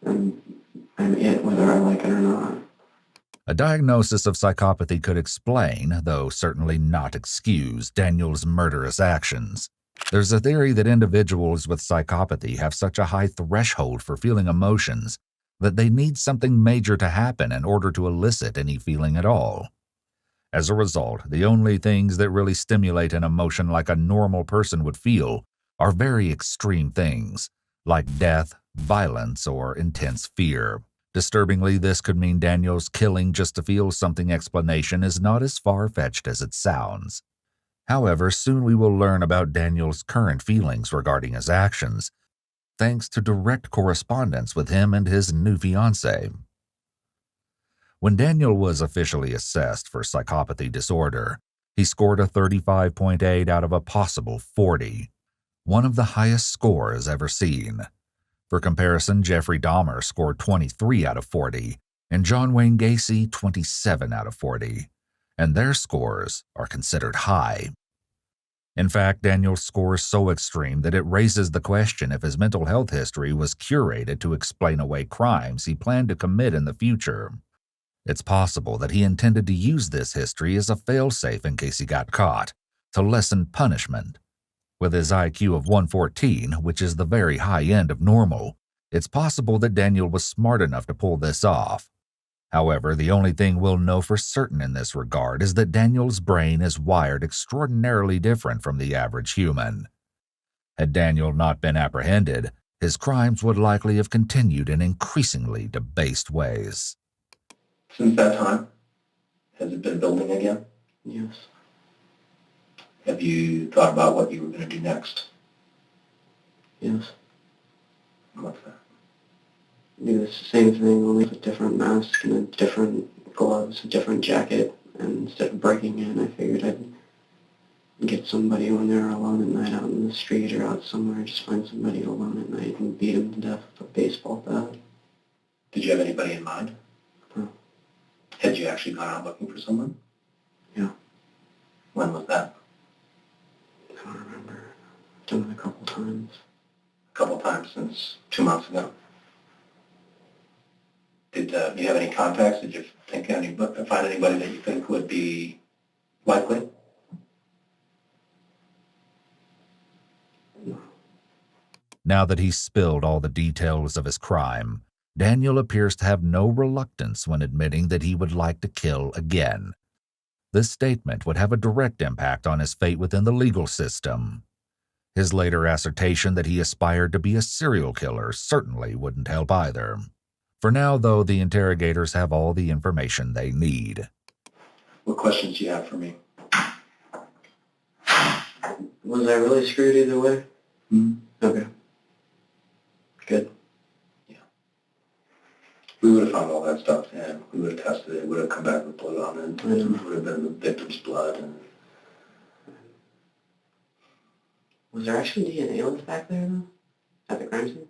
and I'm it whether I like it or not. A diagnosis of psychopathy could explain, though certainly not excuse, Daniel's murderous actions. There's a theory that individuals with psychopathy have such a high threshold for feeling emotions that they need something major to happen in order to elicit any feeling at all. As a result, the only things that really stimulate an emotion like a normal person would feel are very extreme things, like death, violence, or intense fear. Disturbingly, this could mean Daniel's killing just to feel something explanation is not as far-fetched as it sounds. However, soon we will learn about Daniel's current feelings regarding his actions, thanks to direct correspondence with him and his new fiancée. When Daniel was officially assessed for psychopathy disorder, he scored a 35.8 out of a possible 40, one of the highest scores ever seen. For comparison, Jeffrey Dahmer scored 23 out of 40, and John Wayne Gacy 27 out of 40, and their scores are considered high. In fact, Daniel's score is so extreme that it raises the question if his mental health history was curated to explain away crimes he planned to commit in the future. It's possible that he intended to use this history as a failsafe in case he got caught, to lessen punishment. With his IQ of 114, which is the very high end of normal, it's possible that Daniel was smart enough to pull this off. However, the only thing we'll know for certain in this regard is that Daniel's brain is wired extraordinarily different from the average human. Had Daniel not been apprehended, his crimes would likely have continued in increasingly debased ways. Since that time, has it been building again? Yes. Have you thought about what you were going to do next? Yes. What's that? Do the same thing, only with a different mask and a different gloves, a different jacket, and instead of breaking in, I figured I'd get somebody when they're alone at night out in the street or out somewhere, just find somebody alone at night and beat them to death with a baseball bat. Did you have anybody in mind? No. Had you actually gone out looking for someone? Yeah. When was that? I don't remember. I've done it a couple times. A couple times since 2 months ago. Did you have any contacts? Did you find anybody that you think would be likely? No. Now that he's spilled all the details of his crime, Daniel appears to have no reluctance when admitting that he would like to kill again. This statement would have a direct impact on his fate within the legal system. His later assertion that he aspired to be a serial killer certainly wouldn't help either. For now, though, the interrogators have all the information they need. What questions do you have for me? Was I really screwed either way? Mm-hmm. Okay. Good. Yeah. We would have found all that stuff, and we would have tested it. Would have come back with blood on it. It would have been the victim's blood. And was there actually DNA left back there, though? At the crime scene?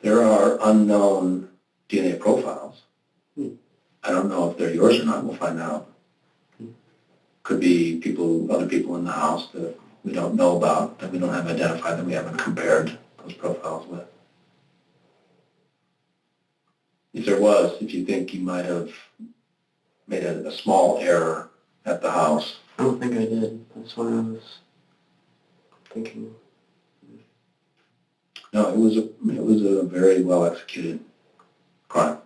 there are unknown DNA profiles. Hmm. I don't know if they're yours or not. We'll find out. Could be other people in the house that we don't know about, that we don't have identified, that we haven't compared those profiles with. If there was, if you think you might have made a small error at the house. I don't think I did. That's why I was thinking. No, it was a very well executed crime,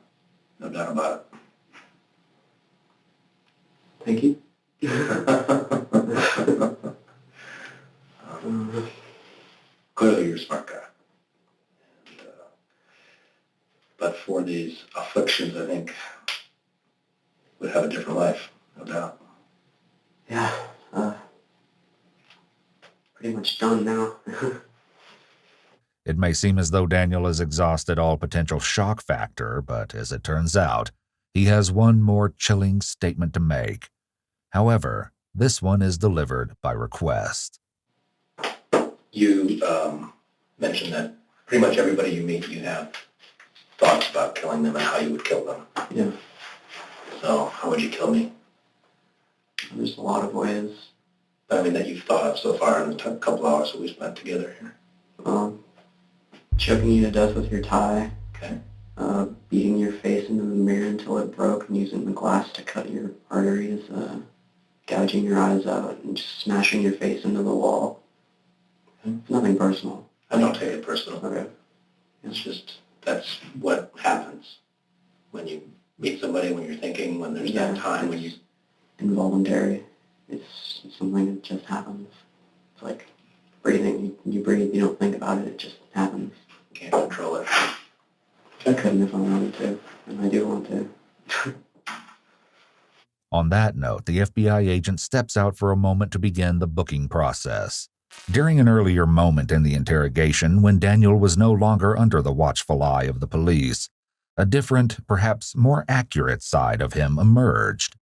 no doubt about it. Thank you. Clearly, you're a smart guy. But for these afflictions, I think would have a different life, no doubt. Yeah. Pretty much done now. It may seem as though Daniel has exhausted all potential shock factor, but as it turns out, he has one more chilling statement to make. However, this one is delivered by request. You mentioned that pretty much everybody you meet, you have thoughts about killing them and how you would kill them. Yeah. So, how would you kill me? There's a lot of ways. I mean, that you've thought of so far in the couple hours that we spent together here. Choking you to death with your tie, Okay. Beating your face into the mirror until it broke and using the glass to cut your arteries, gouging your eyes out, and just smashing your face into the wall. It's nothing personal. I don't take it personal. Okay. It's just, that's what happens when you meet somebody, when you're thinking, when there's that time when you... Involuntary. It's something that just happens. It's like breathing. You breathe, you don't think about it, it just happens. Can't control it. I couldn't if I wanted to, and I do want to. On that note, the FBI agent steps out for a moment to begin the booking process. During an earlier moment in the interrogation, when Daniel was no longer under the watchful eye of the police, a different, perhaps more accurate side of him emerged.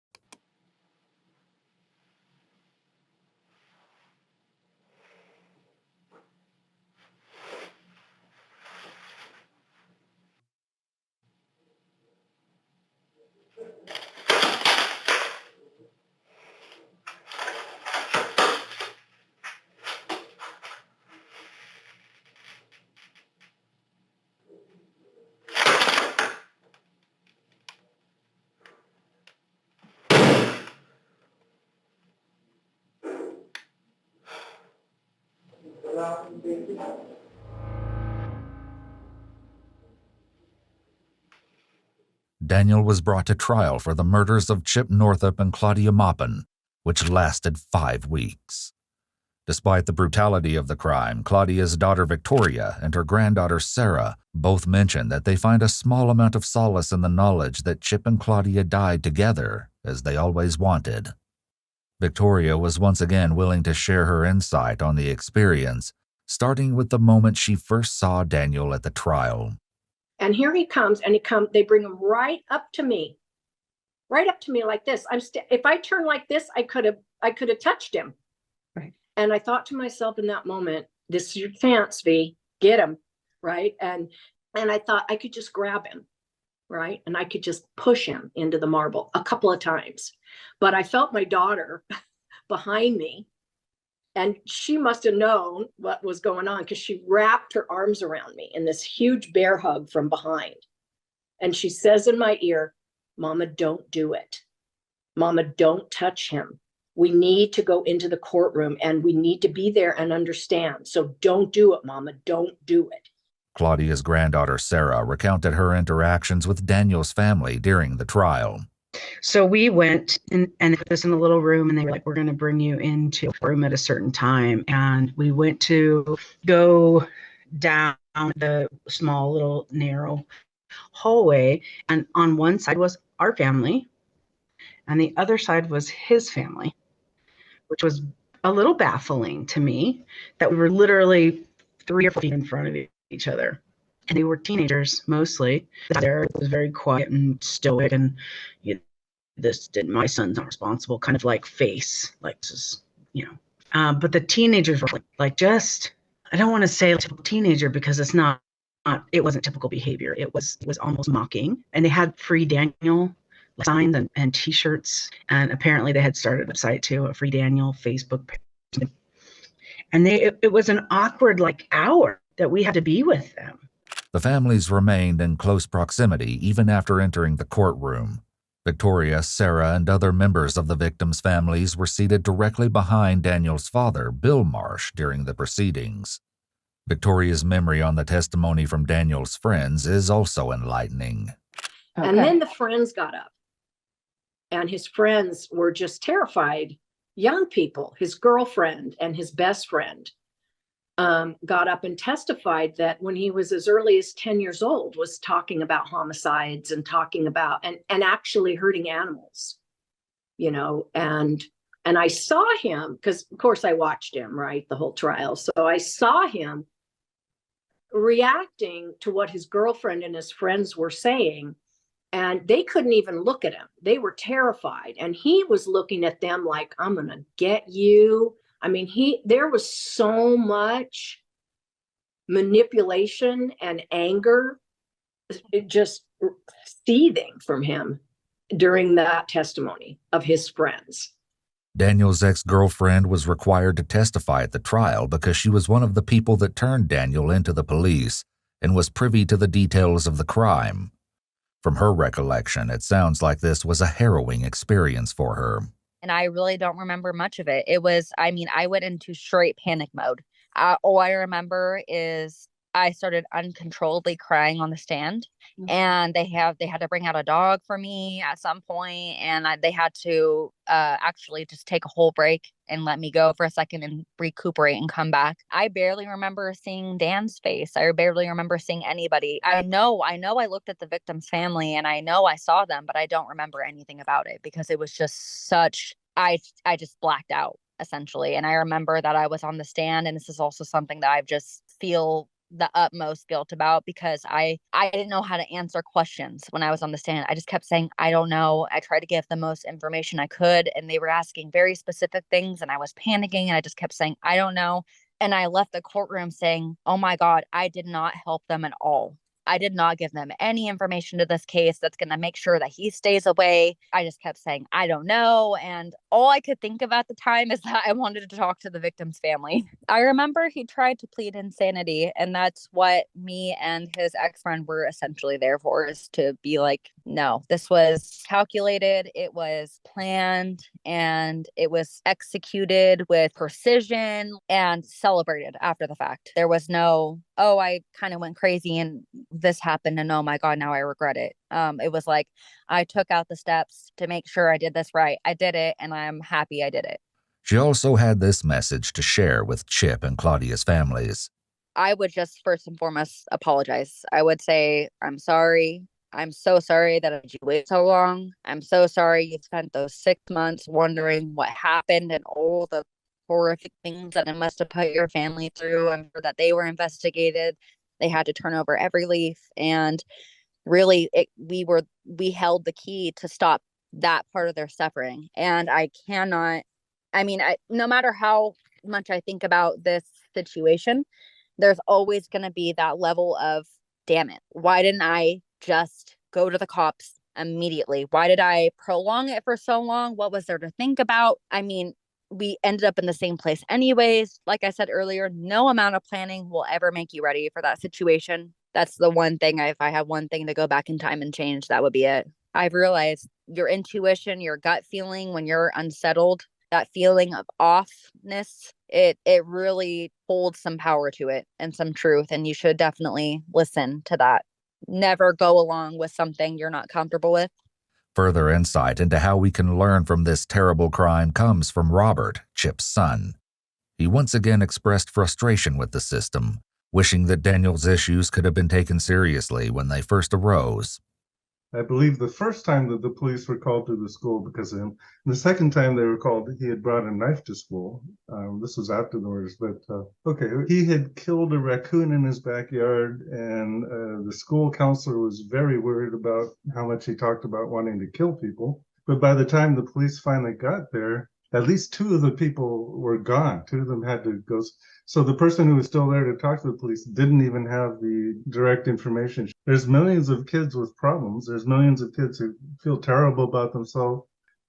Daniel was brought to trial for the murders of Chip Northup and Claudia Maupin, which lasted 5 weeks. Despite the brutality of the crime, Claudia's daughter Victoria and her granddaughter Sarah both mentioned that they find a small amount of solace in the knowledge that Chip and Claudia died together, as they always wanted. Victoria was once again willing to share her insight on the experience, starting with the moment she first saw Daniel at the trial. And here he comes, and they bring him right up to me like this. If I turn like this, I could have touched him. Right. And I thought to myself in that moment, this is your chance, V, get him, right? And I thought I could just grab him, right? And I could just push him into the marble a couple of times. But I felt my daughter behind me, and she must have known what was going on because she wrapped her arms around me in this huge bear hug from behind. And she says in my ear, "Mama, don't do it. Mama, don't touch him. We need to go into the courtroom and we need to be there and understand. So don't do it, Mama. Don't do it." Claudia's granddaughter Sarah recounted her interactions with Daniel's family during the trial. So we went and they put us in a little room, and they were like, "We're going to bring you into a room at a certain time." And we went to go down the small little narrow hallway, and on one side was our family and the other side was his family, which was a little baffling to me, that we were literally 3 or 4 feet in front of each other. And they were teenagers mostly. There, it was very quiet and stoic, and my son's not responsible kind of like face, like this is, but the teenagers were like just, I don't want to say typical teenager because it's not, it wasn't typical behavior. It was almost mocking. And they had Free Daniel signs and t-shirts, and apparently they had started a site too, a Free Daniel Facebook page. And it was an awkward hour that we had to be with them. The families remained in close proximity even after entering the courtroom. Victoria, Sarah, and other members of the victims' families were seated directly behind Daniel's father, Bill Marsh, during the proceedings. Victoria's memory on the testimony from Daniel's friends is also enlightening. Okay. And then the friends got up, and his friends were just terrified. Young people, his girlfriend and his best friend, got up and testified that when he was as early as 10 years old was talking about homicides and talking about and actually hurting animals, and I saw him, because of course I watched him, right, the whole trial. So I saw him reacting to what his girlfriend and his friends were saying, and they couldn't even look at him. They were terrified, and he was looking at them like, "I'm gonna get you." I mean, there was so much manipulation and anger just seething from him during that testimony of his friends. Daniel's ex-girlfriend was required to testify at the trial because she was one of the people that turned Daniel into the police, and was privy to the details of the crime. From her recollection, it sounds like this was a harrowing experience for her. And I really don't remember much of it. I went into straight panic mode. All I remember is I started uncontrollably crying on the stand, and they had to bring out a dog for me at some point, and they had to actually just take a whole break and let me go for a second and recuperate and come back. I barely remember seeing Dan's face. I barely remember seeing anybody. I know I looked at the victim's family and I know I saw them, but I don't remember anything about it because it was just such, I just blacked out essentially. And I remember that I was on the stand, and this is also something that I just feel the utmost guilt about, because I didn't know how to answer questions when I was on the stand. I just kept saying, I don't know. I tried to give the most information I could, and they were asking very specific things, and I was panicking, and I just kept saying, I don't know. And I left the courtroom saying, oh my God, I did not help them at all. I did not give them any information to this case that's going to make sure that he stays away. I just kept saying, I don't know. And all I could think of at the time is that I wanted to talk to the victim's family. I remember he tried to plead insanity, and that's what me and his ex-friend were essentially there for, is to be like, no, this was calculated, it was planned, and it was executed with precision and celebrated after the fact. There was no, oh, I kind of went crazy and this happened, and oh my God, now I regret it. It was like, I took out the steps to make sure I did this right. I did it, and I'm happy I did it. She also had this message to share with Chip and Claudia's families. I would just first and foremost apologize. I would say, I'm sorry. I'm so sorry that you waited so long. I'm so sorry you spent those 6 months wondering what happened and all the horrific things that it must have put your family through, and that they were investigated. They had to turn over every leaf, and really we held the key to stop that part of their suffering. And no matter how much I think about this situation, there's always going to be that level of, damn it, why didn't I just go to the cops immediately? Why did I prolong it for so long? What was there to think about? We ended up in the same place anyways. Like I said earlier, no amount of planning will ever make you ready for that situation. That's the one thing, if I had one thing to go back in time and change, that would be it. I've realized your intuition, your gut feeling when you're unsettled, that feeling of offness, it really holds some power to it and some truth. And you should definitely listen to that. Never go along with something you're not comfortable with. Further insight into how we can learn from this terrible crime comes from Robert, Chip's son. He once again expressed frustration with the system, wishing that Daniel's issues could have been taken seriously when they first arose. I believe the first time that the police were called to the school because of him. And the second time they were called, he had brought a knife to school. This was afterwards, but okay. He had killed a raccoon in his backyard, and the school counselor was very worried about how much he talked about wanting to kill people. But by the time the police finally got there, at least 2 of the people were gone. 2 of them had to go. So the person who was still there to talk to the police didn't even have the direct information. There's millions of kids with problems. There's millions of kids who feel terrible about themselves.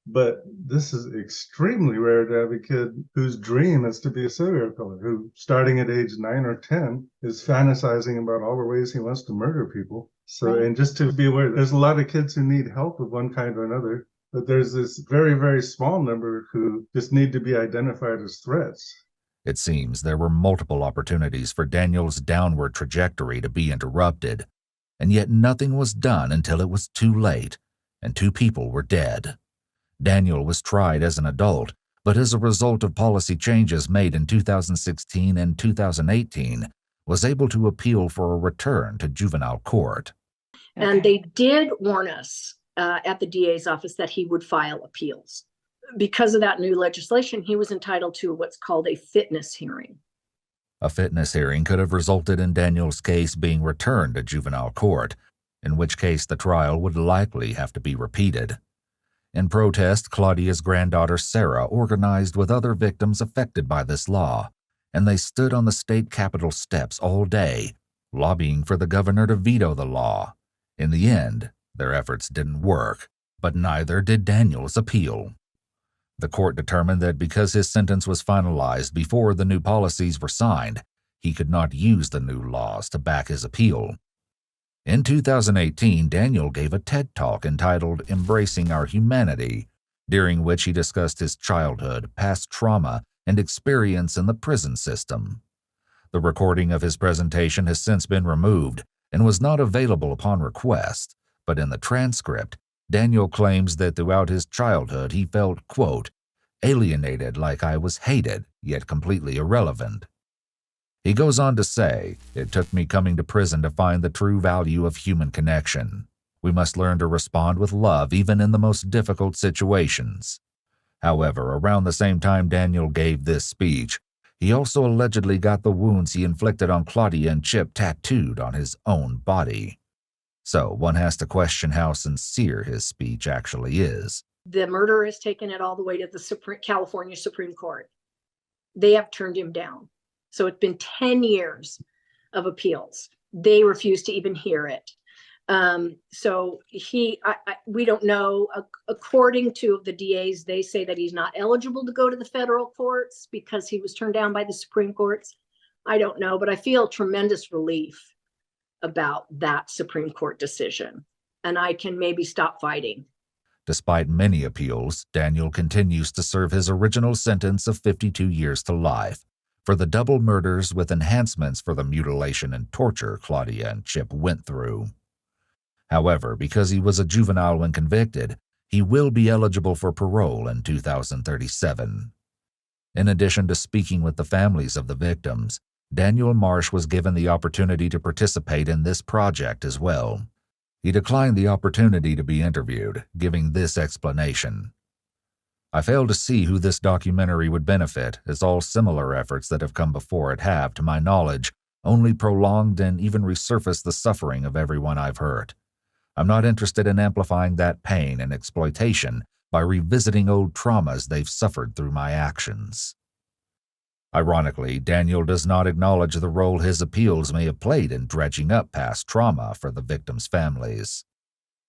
But this is extremely rare to have a kid whose dream is to be a serial killer, who starting at age 9 or 10 is fantasizing about all the ways he wants to murder people. So, and just to be aware, there's a lot of kids who need help of one kind or another. But there's this very, very small number who just need to be identified as threats. It seems there were multiple opportunities for Daniel's downward trajectory to be interrupted, and yet nothing was done until it was too late, and 2 people were dead. Daniel was tried as an adult, but as a result of policy changes made in 2016 and 2018, was able to appeal for a return to juvenile court. And they did warn us at the DA's office that he would file appeals. Because of that new legislation, he was entitled to what's called a fitness hearing. A fitness hearing could have resulted in Daniel's case being returned to juvenile court, in which case the trial would likely have to be repeated. In protest, Claudia's granddaughter Sarah organized with other victims affected by this law, and they stood on the state capitol steps all day, lobbying for the governor to veto the law. In the end, their efforts didn't work, but neither did Daniel's appeal. The court determined that because his sentence was finalized before the new policies were signed, he could not use the new laws to back his appeal. In 2018, Daniel gave a TED Talk entitled Embracing Our Humanity, during which he discussed his childhood, past trauma, and experience in the prison system. The recording of his presentation has since been removed and was not available upon request, but in the transcript, Daniel claims that throughout his childhood he felt, quote, alienated, like I was hated, yet completely irrelevant. He goes on to say, "It took me coming to prison to find the true value of human connection. We must learn to respond with love even in the most difficult situations." However, around the same time Daniel gave this speech, he also allegedly got the wounds he inflicted on Claudia and Chip tattooed on his own body. So one has to question how sincere his speech actually is. The murderer has taken it all the way to the California Supreme Court. They have turned him down. So it's been 10 years of appeals. They refuse to even hear it. So we don't know. According to the DAs, they say that he's not eligible to go to the federal courts because he was turned down by the Supreme Courts. I don't know, but I feel tremendous relief about that Supreme Court decision, and I can maybe stop fighting. Despite many appeals, Daniel continues to serve his original sentence of 52 years to life for the double murders with enhancements for the mutilation and torture Claudia and Chip went through. However, because he was a juvenile when convicted, he will be eligible for parole in 2037. In addition to speaking with the families of the victims, Daniel Marsh was given the opportunity to participate in this project as well. He declined the opportunity to be interviewed, giving this explanation. "I fail to see who this documentary would benefit, as all similar efforts that have come before it have, to my knowledge, only prolonged and even resurfaced the suffering of everyone I've hurt. I'm not interested in amplifying that pain and exploitation by revisiting old traumas they've suffered through my actions." Ironically, Daniel does not acknowledge the role his appeals may have played in dredging up past trauma for the victims' families.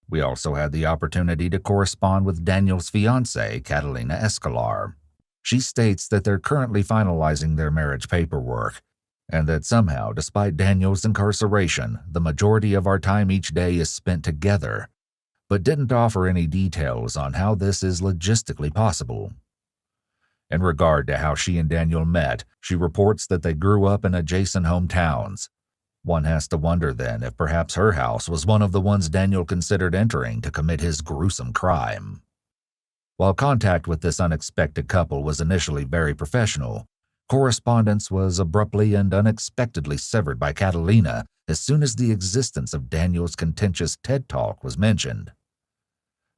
We also had the opportunity to correspond with Daniel's fiancée, Catalina Escolar. She states that they're currently finalizing their marriage paperwork, and that somehow, despite Daniel's incarceration, the majority of our time each day is spent together, but didn't offer any details on how this is logistically possible. In regard to how she and Daniel met, she reports that they grew up in adjacent hometowns. One has to wonder then if perhaps her house was one of the ones Daniel considered entering to commit his gruesome crime. While contact with this unexpected couple was initially very professional, correspondence was abruptly and unexpectedly severed by Catalina as soon as the existence of Daniel's contentious TED Talk was mentioned.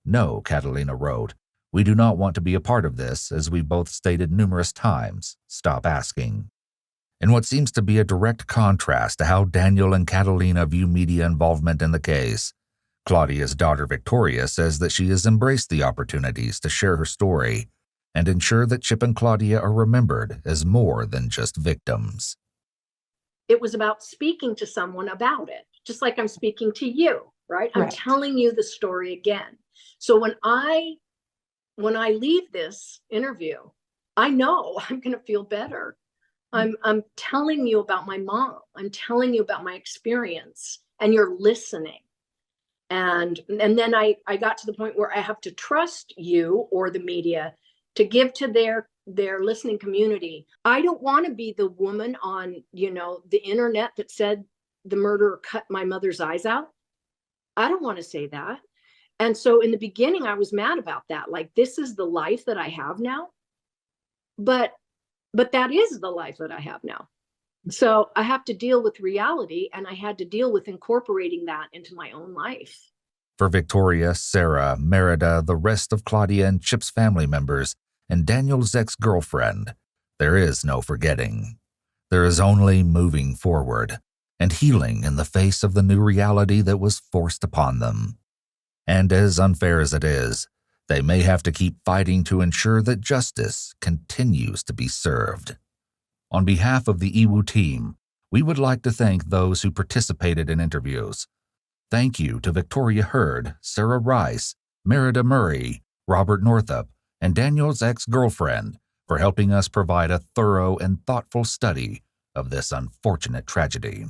"No," Catalina wrote, "we do not want to be a part of this, as we both stated numerous times. Stop asking." In what seems to be a direct contrast to how Daniel and Catalina view media involvement in the case, Claudia's daughter Victoria says that she has embraced the opportunities to share her story and ensure that Chip and Claudia are remembered as more than just victims. It was about speaking to someone about it, just like I'm speaking to you, right? I'm telling you the story again. So when I leave this interview, I know I'm going to feel better. I'm telling you about my mom. I'm telling you about my experience, and you're listening. And then I got to the point where I have to trust you or the media to give to their listening community. I don't want to be the woman on, the internet that said the murderer cut my mother's eyes out. I don't want to say that. And so in the beginning, I was mad about that. Like, this is the life that I have now. But that is the life that I have now. So I have to deal with reality, and I had to deal with incorporating that into my own life. For Victoria, Sarah, Merida, the rest of Claudia and Chip's family members, and Daniel's ex-girlfriend, there is no forgetting. There is only moving forward and healing in the face of the new reality that was forced upon them. And as unfair as it is, they may have to keep fighting to ensure that justice continues to be served. On behalf of the EWU team, we would like to thank those who participated in interviews. Thank you to Victoria Hurd, Sarah Rice, Merida Murray, Robert Northup, and Daniel's ex-girlfriend for helping us provide a thorough and thoughtful study of this unfortunate tragedy.